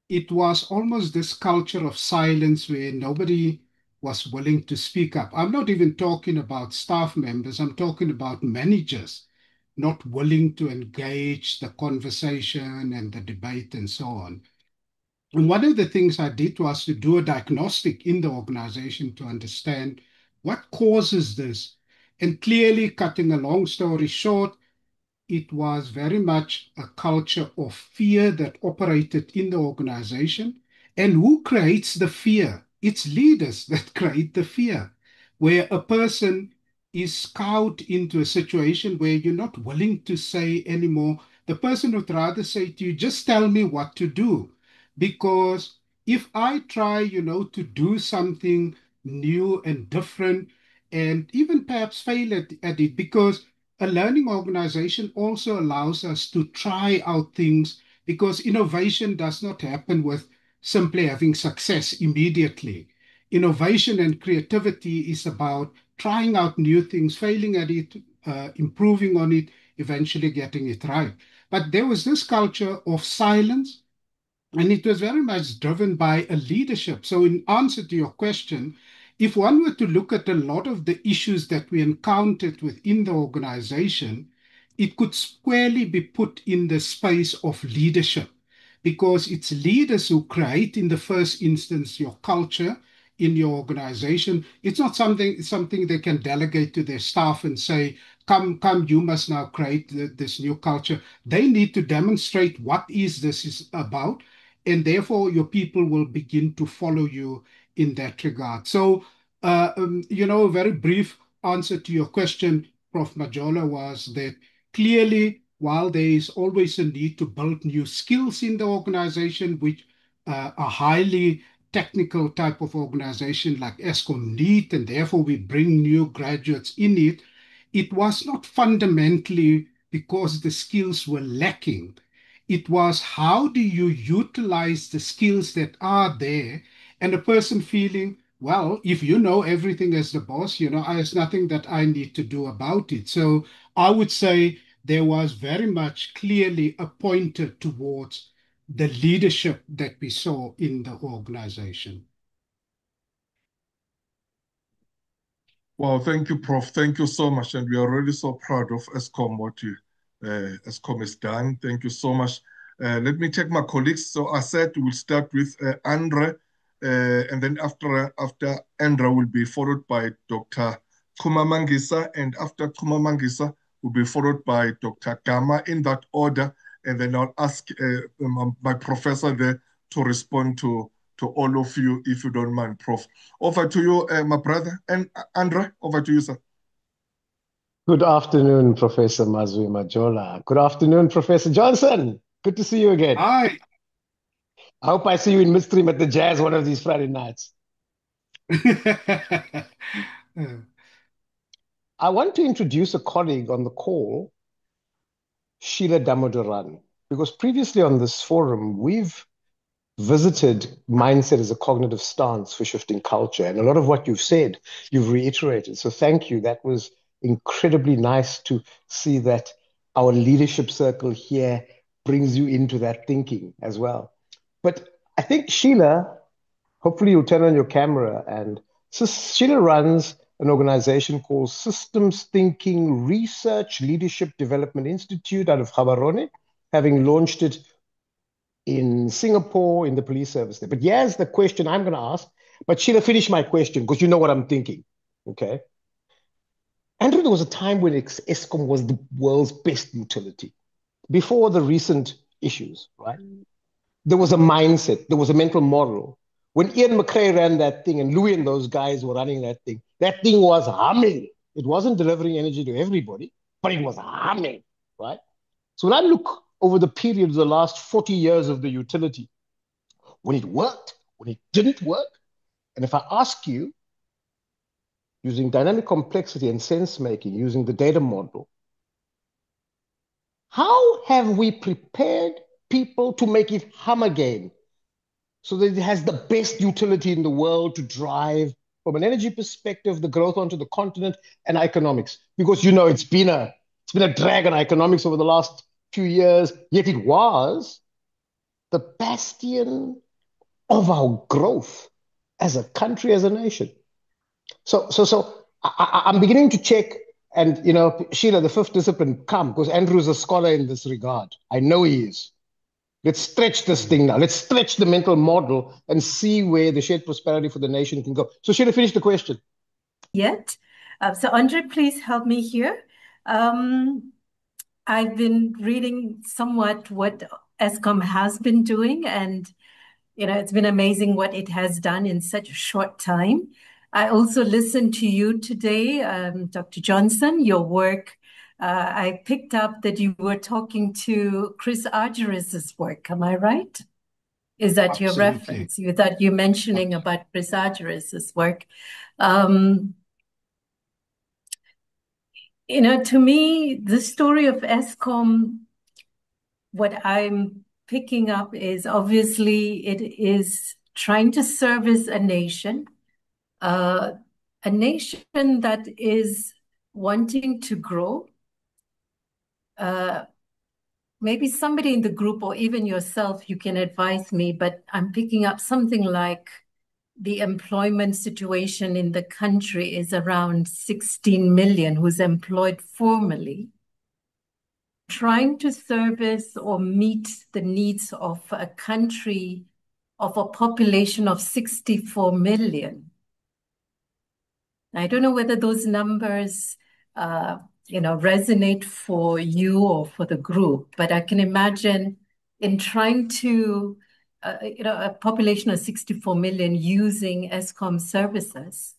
it was almost this culture of silence where nobody was willing to speak up. I'm not even talking about staff members, I'm talking about managers not willing to engage the conversation and the debate and so on. And one of the things I did was to do a diagnostic in the organization to understand what causes this. And clearly, cutting a long story short, it was very much a culture of fear that operated in the organization. And who creates the fear? It's leaders that create the fear, where a person is cowed into a situation where you're not willing to say anymore. The person would rather say to you, just tell me what to do. Because if I try, to do something new and different, and even perhaps fail at it, because a learning organization also allows us to try out things because innovation does not happen with simply having success immediately. Innovation and creativity is about trying out new things, failing at it, improving on it, eventually getting it right. But there was this culture of silence, and it was very much driven by a leadership. So, in answer to your question, if one were to look at a lot of the issues that we encountered within the organization, it could squarely be put in the space of leadership because it's leaders who create, in the first instance, your culture in your organization. It's not something they can delegate to their staff and say, come, you must now create this new culture. They need to demonstrate what is this is about, and therefore your people will begin to follow you in that regard. So, a very brief answer to your question, Prof. Majola, was that clearly, while there is always a need to build new skills in the organization, which a highly technical type of organization like ESCOM need, and therefore we bring new graduates in it, it was not fundamentally because the skills were lacking. It was how do you utilize the skills that are there, and a person feeling, well, if you know everything as the boss, there's nothing that I need to do about it. So I would say there was very much clearly a pointer towards the leadership that we saw in the organization. Well, thank you, Prof. Thank you so much. And we are really so proud of ESCOM, what ESCOM has done. Thank you so much. Let me take my colleagues. So I said we'll start with Andre, and then after Andre will be followed by Dr. Kuma Mangisa, and after Kuma Mangisa will be followed by Dr. Gama in that order. And then I'll ask my professor there to respond to all of you, if you don't mind, Prof. Over to you, my brother. And Andre, over to you, sir. Good afternoon, Professor Mazwi Majola. Good afternoon, Professor Johnson. Good to see you again. Hi. I hope I see you in midstream at the Jazz one of these Friday nights. I want to introduce a colleague on the call, Sheila Damodaran, because previously on this forum, we've visited mindset as a cognitive stance for shifting culture. And a lot of what you've said, you've reiterated. So thank you. That was incredibly nice to see that our leadership circle here brings you into that thinking as well. But I think Sheila, hopefully you'll turn on your camera. And so Sheila runs an organization called Systems Thinking Research Leadership Development Institute out of Gaborone, having launched it in Singapore in the police service there. But here's the question I'm going to ask. But Sheila, finish my question because you know what I'm thinking. Okay. Andrew, there was a time when Eskom was the world's best utility before the recent issues, right? There was a mindset, there was a mental model. When Ian McRae ran that thing and Louis and those guys were running that thing was humming. It wasn't delivering energy to everybody, but it was humming, right? So when I look over the period of the last 40 years of the utility, when it worked, when it didn't work, and if I ask you, using dynamic complexity and sense making, using the data model, how have we prepared people to make it hum again so that it has the best utility in the world to drive, from an energy perspective, the growth onto the continent and economics? Because you know it's been a drag on economics over the last few years, yet it was the bastion of our growth as a country, as a nation. So I'm beginning to check, and you know, Sheila, the fifth discipline, come, because Andrew's a scholar in this regard. I know he is. Let's stretch this thing now. Let's stretch the mental model and see where the shared prosperity for the nation can go. So Sheila, finish the question. Yet. So Andre, please help me here. I've been reading somewhat what Eskom has been doing, and you know, it's been amazing what it has done in such a short time. I also listened to you today, Dr. Johnson, your work. I picked up that you were talking to Chris Argyris's work. Am I right? Is that Absolutely. your reference? That you're mentioning about Chris Argyris's work. You know, to me, the story of Eskom, what I'm picking up is obviously it is trying to service a nation that is wanting to grow. Maybe somebody in the group or even yourself, you can advise me, but I'm picking up something like the employment situation in the country is around 16 million who's employed formally, trying to service or meet the needs of a country of a population of 64 million. I don't know whether those numbers, resonate for you or for the group, but I can imagine in trying to, a population of 64 million using Eskom services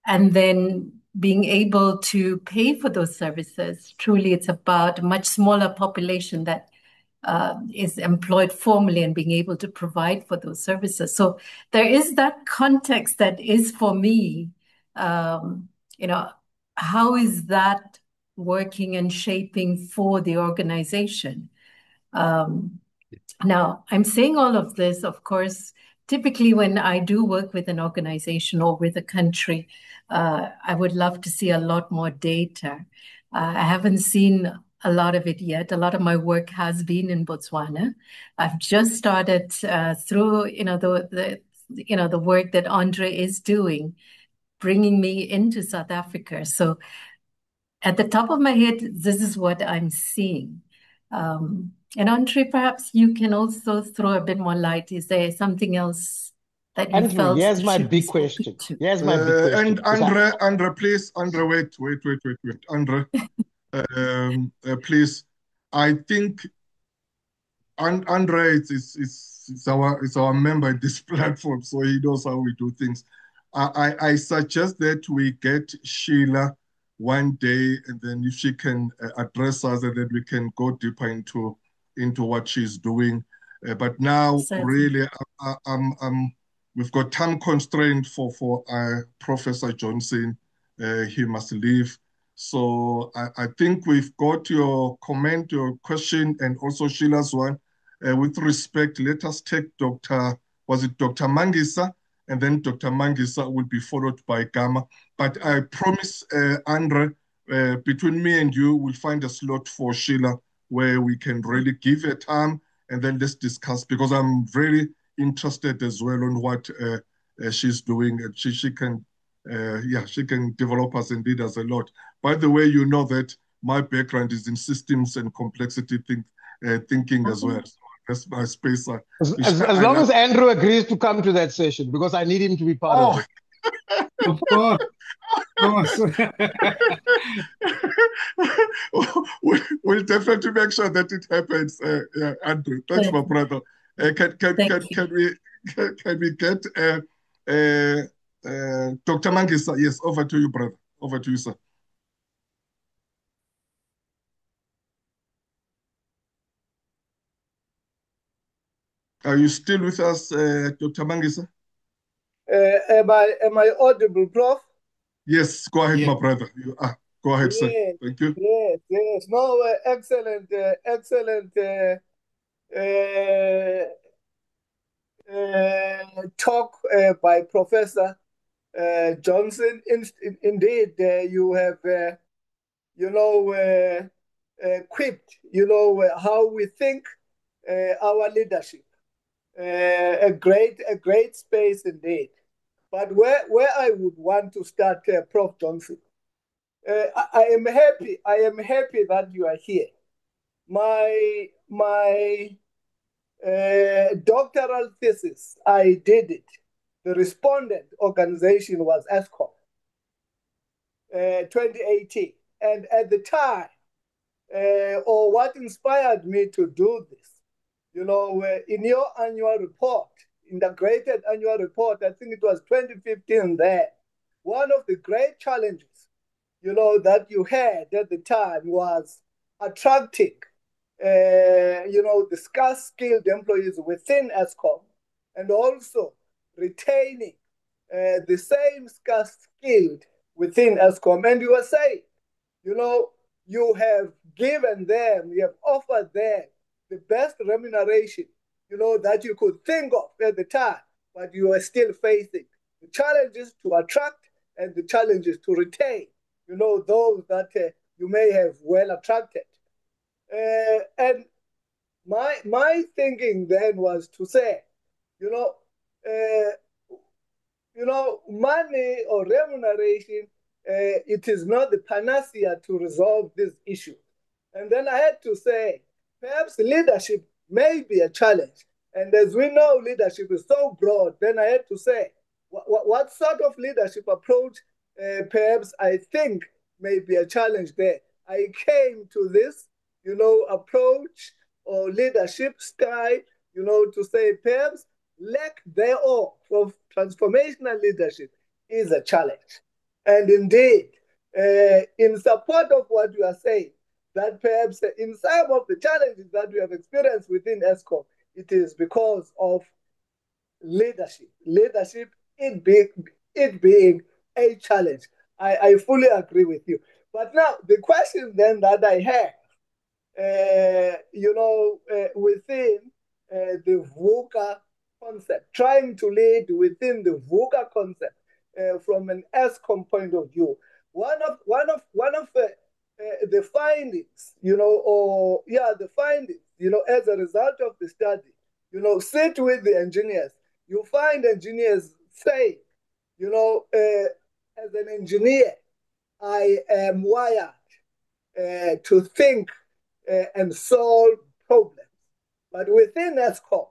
and then being able to pay for those services. Truly, it's about a much smaller population that is employed formally and being able to provide for those services. So there is that context that is for me, how is that working and shaping for the organization? Now, I'm saying all of this, of course, typically when I do work with an organization or with a country, I would love to see a lot more data. I haven't seen a lot of it yet. A lot of my work has been in Botswana. I've just started through, the work that Andre is doing, bringing me into South Africa. So at the top of my head, this is what I'm seeing. And Andre, perhaps you can also throw a bit more light. Is there something else that you Andrew, felt? here's my big question. Here's my big question. And Andre, please, Andre, wait. Andre, please. I think Andre is our member in this platform, so he knows how we do things. I suggest that we get Sheila one day, and then if she can address us, and then we can go deeper into what she's doing. But now, Certainly. really, we've got time constraint for Professor Johnson. He must leave. So I think we've got your comment, your question, and also Sheila's one. With respect, let us take was it Dr. Mangisa? And then Dr. Mangisa will be followed by Gamma. But I promise, Andre, between me and you, we'll find a slot for Sheila where we can really give her time and then let's discuss, because I'm very interested as well on what she's doing. And she can, she can develop us and lead us a lot. By the way, you know that my background is in systems and complexity thinking as well. So that's my space. As long as Andrew agrees to come to that session, because I need him to be part of it. Of course. We'll definitely make sure that it happens, Andrew. Thanks, my brother. Can we get Dr. Mangisa? Yes, over to you, brother. Over to you, sir. Are you still with us, Dr. Mangisa? Am I audible, Prof? Yes, go ahead, my brother. You are. Go ahead, sir. Thank you. Yes. No, excellent talk by Professor Johnson. Indeed, you have, equipped, how we think our leadership. A great space indeed. But where I would want to start, Prof. Johnson, I am happy that you are here. My doctoral thesis, I did it. The respondent organization was Eskom, 2018. And at the time, or what inspired me to do this, in your annual report, integrated annual report, I think it was 2015 there, one of the great challenges, that you had at the time was attracting, the scarce skilled employees within Eskom, and also retaining the same scarce skilled within Eskom. And you were saying, you have given them, you have offered them the best remuneration, that you could think of at the time, but you are still facing the challenges to attract and the challenges to retain, those that you may have well attracted. And my thinking then was to say, money or remuneration, it is not the panacea to resolve this issue. And then I had to say, perhaps leadership may be a challenge. And as we know, leadership is so broad, then I had to say, what sort of leadership approach perhaps I think may be a challenge there. I came to this, approach or leadership style, to say perhaps lack thereof of transformational leadership is a challenge. And indeed, in support of what you are saying, that perhaps in some of the challenges that we have experienced within Eskom, it is because of leadership, it being a challenge. I fully agree with you. But now, the question then that I have, within the VUCA concept, trying to lead within the VUCA concept from an Eskom point of view, one of the findings, the findings, as a result of the study, sit with the engineers. You find engineers say, as an engineer, I am wired to think and solve problems. But within Eskom,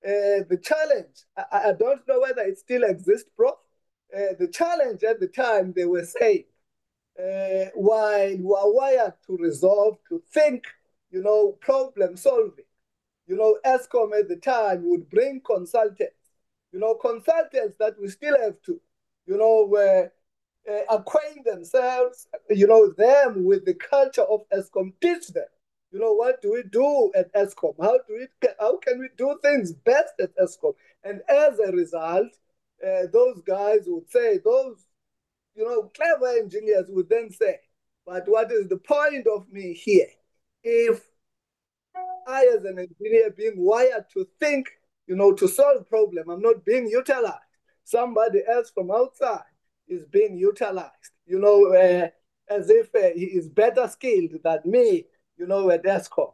the challenge, I don't know whether it still exists, Prof. The challenge at the time, they were saying, while you are wired to resolve, to think, problem solving, Eskom at the time would bring consultants, consultants that we still have to, acquaint themselves, them with the culture of ESCOM, teach them, what do we do at ESCOM? How can we do things best at ESCOM? And as a result, those guys would say, those, clever engineers would then say, but what is the point of me here? If I, as an engineer, being wired to think, to solve problem, I'm not being utilized. Somebody else from outside is being utilized, as if he is better skilled than me, at ESCOM.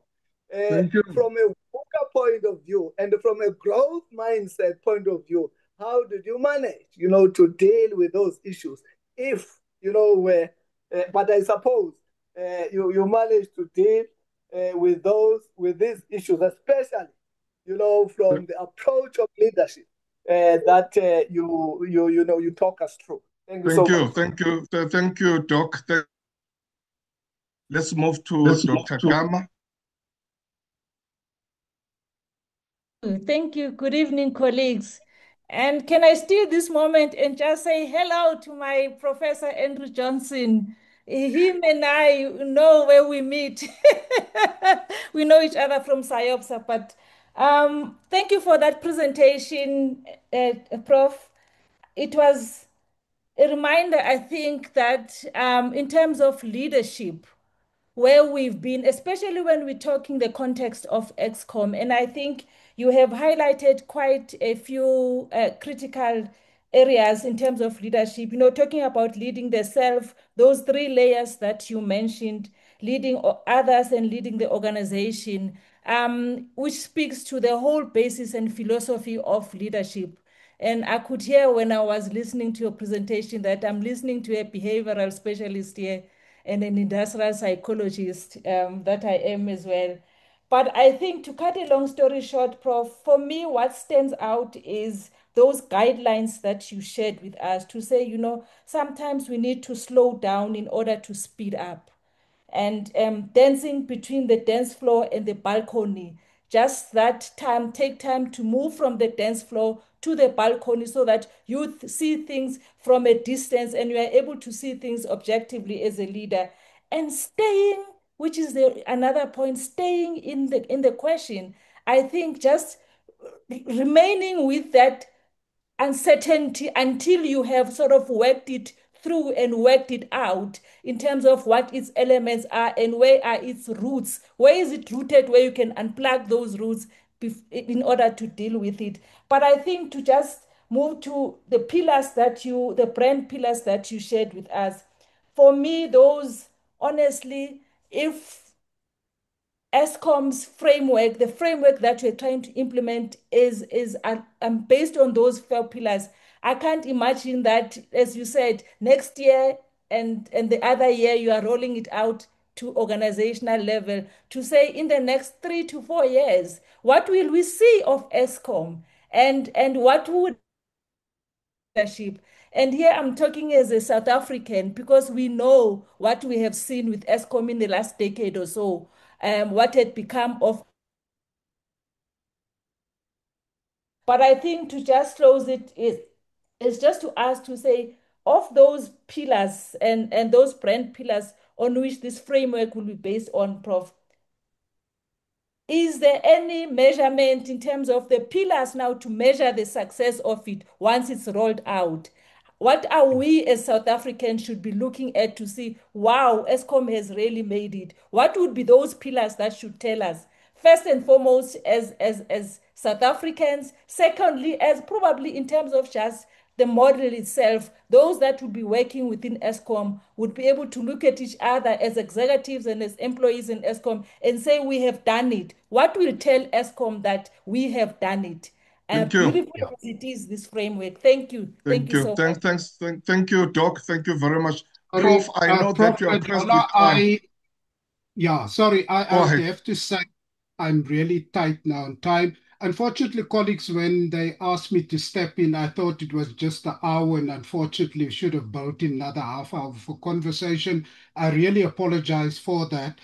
Thank you. From a worker point of view and from a growth mindset point of view, how did you manage, to deal with those issues? If, but I suppose you managed to deal with these issues, especially, from the approach of leadership that you talk us through. Thank you so much. Thank you, Doc. Let's move to Dr. Gama. Thank you. Good evening, colleagues. And can I steal this moment and just say hello to my Professor Andrew Johnson? Him and I know where we meet. We know each other from SIOPSA, but thank you for that presentation, Prof. It was a reminder, I think, that in terms of leadership, where we've been, especially when we're talking the context of ESCOM. And I think you have highlighted quite a few critical areas in terms of leadership, talking about leading the self, those three layers that you mentioned, leading others and leading the organization, which speaks to the whole basis and philosophy of leadership. And I could hear when I was listening to your presentation that I'm listening to a behavioral specialist here and an industrial psychologist that I am as well. But I think, to cut a long story short, Prof, for me, what stands out is those guidelines that you shared with us to say, sometimes we need to slow down in order to speed up. And dancing between the dance floor and the balcony, just that time, take time to move from the dance floor to the balcony so that you see things from a distance and you are able to see things objectively as a leader. And staying, which is another point, staying in the question. I think just remaining with that uncertainty until you have sort of worked it through and worked it out in terms of what its elements are and where are its roots. Where is it rooted, where you can unplug those roots in order to deal with it. But I think to just move to the pillars the brand pillars that you shared with us, for me, those, honestly, if ESCOM's framework, the framework that we're trying to implement is based on those four pillars. I can't imagine that, as you said, next year and the other year you are rolling it out to organizational level to say in the next 3 to 4 years, what will we see of ESCOM and what would leadership? And here I'm talking as a South African because we know what we have seen with ESCOM in the last decade or so, what had become of. But I think to just close is just to ask to say, of those pillars and those brand pillars on which this framework will be based on, Prof, is there any measurement in terms of the pillars now to measure the success of it once it's rolled out? What are we as South Africans should be looking at to see, wow, ESCOM has really made it? What would be those pillars that should tell us? First and foremost, as South Africans. Secondly, as probably in terms of just the model itself, those that would be working within ESCOM would be able to look at each other as executives and as employees in ESCOM and say, we have done it. What will tell ESCOM that we have done it? Thank you. Beautiful as it is, this framework. Thank you. Thank you so much. Thank you, Doc. Thank you very much. Prof, I know that you are pressed with time. I have to say I'm really tight now on time. Unfortunately, colleagues, when they asked me to step in, I thought it was just an hour, and unfortunately, should have built in another half hour for conversation. I really apologize for that.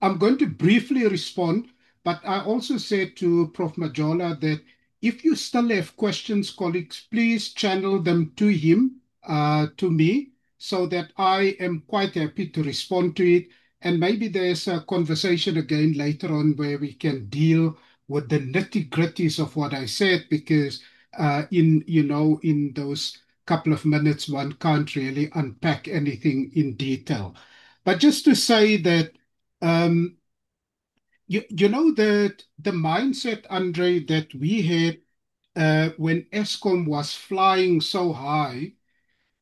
I'm going to briefly respond, but I also said to Prof. Majola that if you still have questions, colleagues, please channel them to him, to me, so that I am quite happy to respond to it. And maybe there's a conversation again later on where we can deal with the nitty-gritties of what I said, because in those couple of minutes, one can't really unpack anything in detail. But just to say that um, you know that the mindset, Andre, that we had when Eskom was flying so high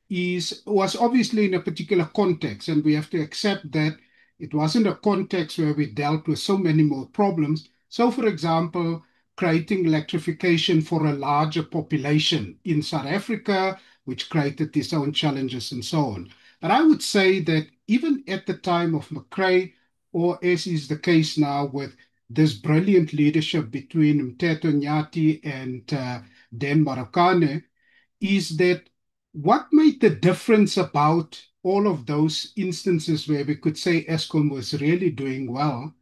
was obviously in a particular context, and we have to accept that it wasn't a context where we dealt with so many more problems. So, for example, creating electrification for a larger population in South Africa, which created its own challenges and so on. But I would say that even at the time of McRae, or as is the case now with this brilliant leadership between Mteto Nyati and Dan Marokane, is that what made the difference about all of those instances where we could say Eskom was really doing well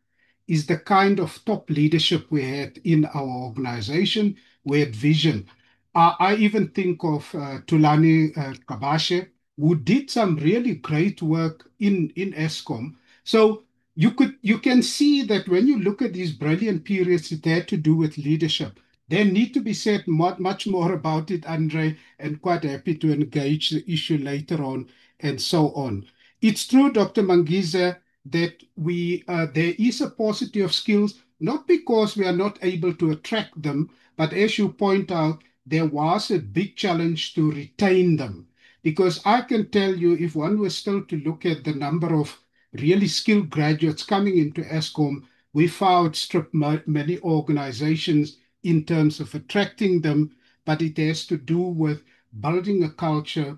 is the kind of top leadership we had in our organization. We had vision. I even think of Tulani Kabashe, who did some really great work in Eskom. So you can see that when you look at these brilliant periods, it had to do with leadership. There need to be said much more about it, Andre, and quite happy to engage the issue later on and so on. It's true, Dr. Mangiza, that there is a paucity of skills, not because we are not able to attract them, but as you point out, there was a big challenge to retain them. Because I can tell you, if one was still to look at the number of really skilled graduates coming into Eskom, we far outstrip many organizations in terms of attracting them, but it has to do with building a culture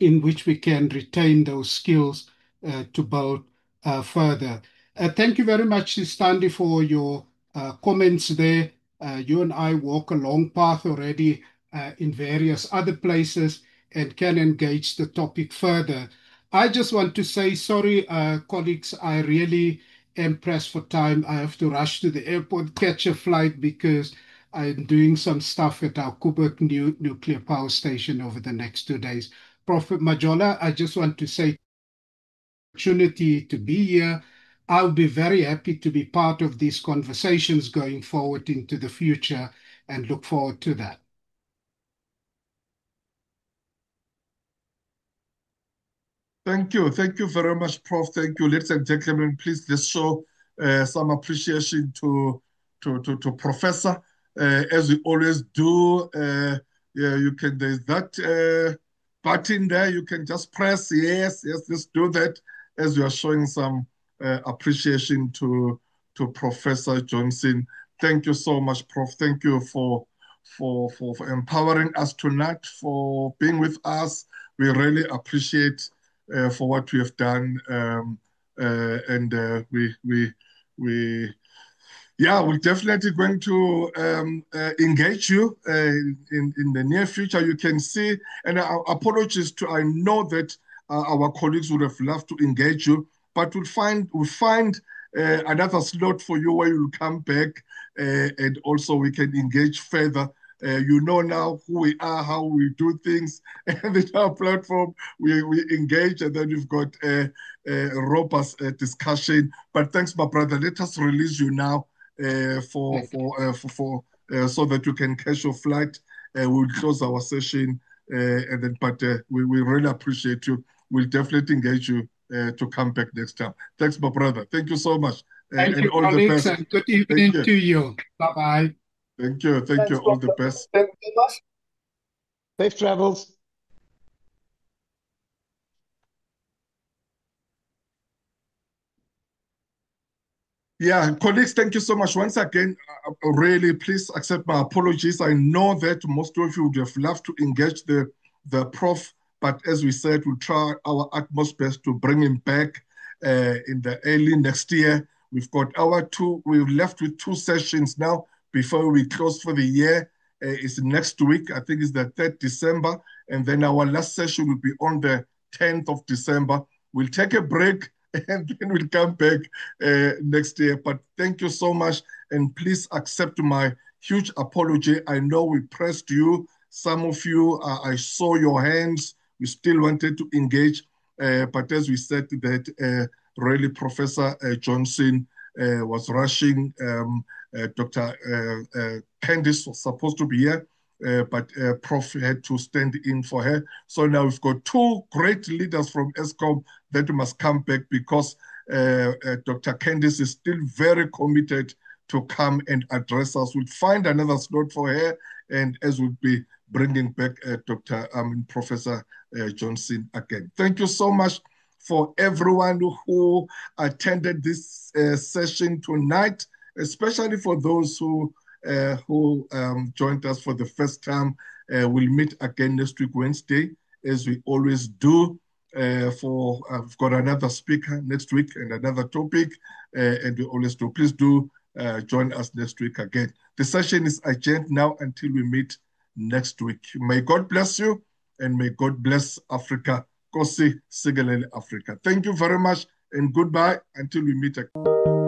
in which we can retain those skills to build further. Thank you very much, Standi, for your comments there. You and I walk a long path already in various other places and can engage the topic further. I just want to say sorry, colleagues, I really am pressed for time. I have to rush to the airport, catch a flight because I'm doing some stuff at our Koeberg nuclear power station over the next 2 days. Prophet Majola, I just want to say opportunity to be here. I'll be very happy to be part of these conversations going forward into the future and look forward to that. Thank you. Thank you very much, Prof. Thank you. Ladies and gentlemen, please let's show some appreciation to Professor. As we always do, yeah, there's that button there. You can just press yes, let's do that as we are showing some appreciation to Professor Johnson. Thank you so much, Prof. Thank you for empowering us tonight, for being with us. We really appreciate for what we have done, and we're definitely going to engage you in the near future. You can see, and apologies to, I know that our colleagues would have loved to engage you, but we'll find another slot for you where you'll come back, and also we can engage further. You know now who we are, how we do things, and in our platform we engage, and then we've got a robust discussion. But thanks, my brother. Let us release you now so that you can catch your flight. We'll close our session, and then. But we really appreciate you. We'll definitely engage you to come back next time. Thanks, my brother. Thank you so much. Thank you, all the best. And good evening to you. Bye-bye. Thank you. Thank you. All the best. Thank you very much. Safe travels. Yeah, colleagues, thank you so much. Once again, really, please accept my apologies. I know that most of you would have loved to engage the prof, but as we said, we'll try our utmost best to bring him back in the early next year. We've left with 2 sessions now before we close for the year. It's next week. I think it's the 3rd December. And then our last session will be on the 10th of December. We'll take a break and then we'll come back next year. But thank you so much. And please accept my huge apology. I know we pressed you. Some of you, I saw your hands we still wanted to engage, but as we said that really Professor Johnson was rushing. Dr. Candice was supposed to be here, but Prof had to stand in for her. So now we've got two great leaders from Eskom that must come back, because Dr. Candice is still very committed to come and address us. We'll find another slot for her, and as we'll be bringing back Professor Johnson again. Thank you so much for everyone who attended this session tonight, especially for those who joined us for the first time. We'll meet again next week, Wednesday, as we always do. I've got another speaker next week and another topic, and we always do. Please do join us next week again. The session is adjourned now until we meet next week. May God bless you, and may God bless Africa. Kosi Sigelele Africa. Thank you very much, and goodbye until we meet again.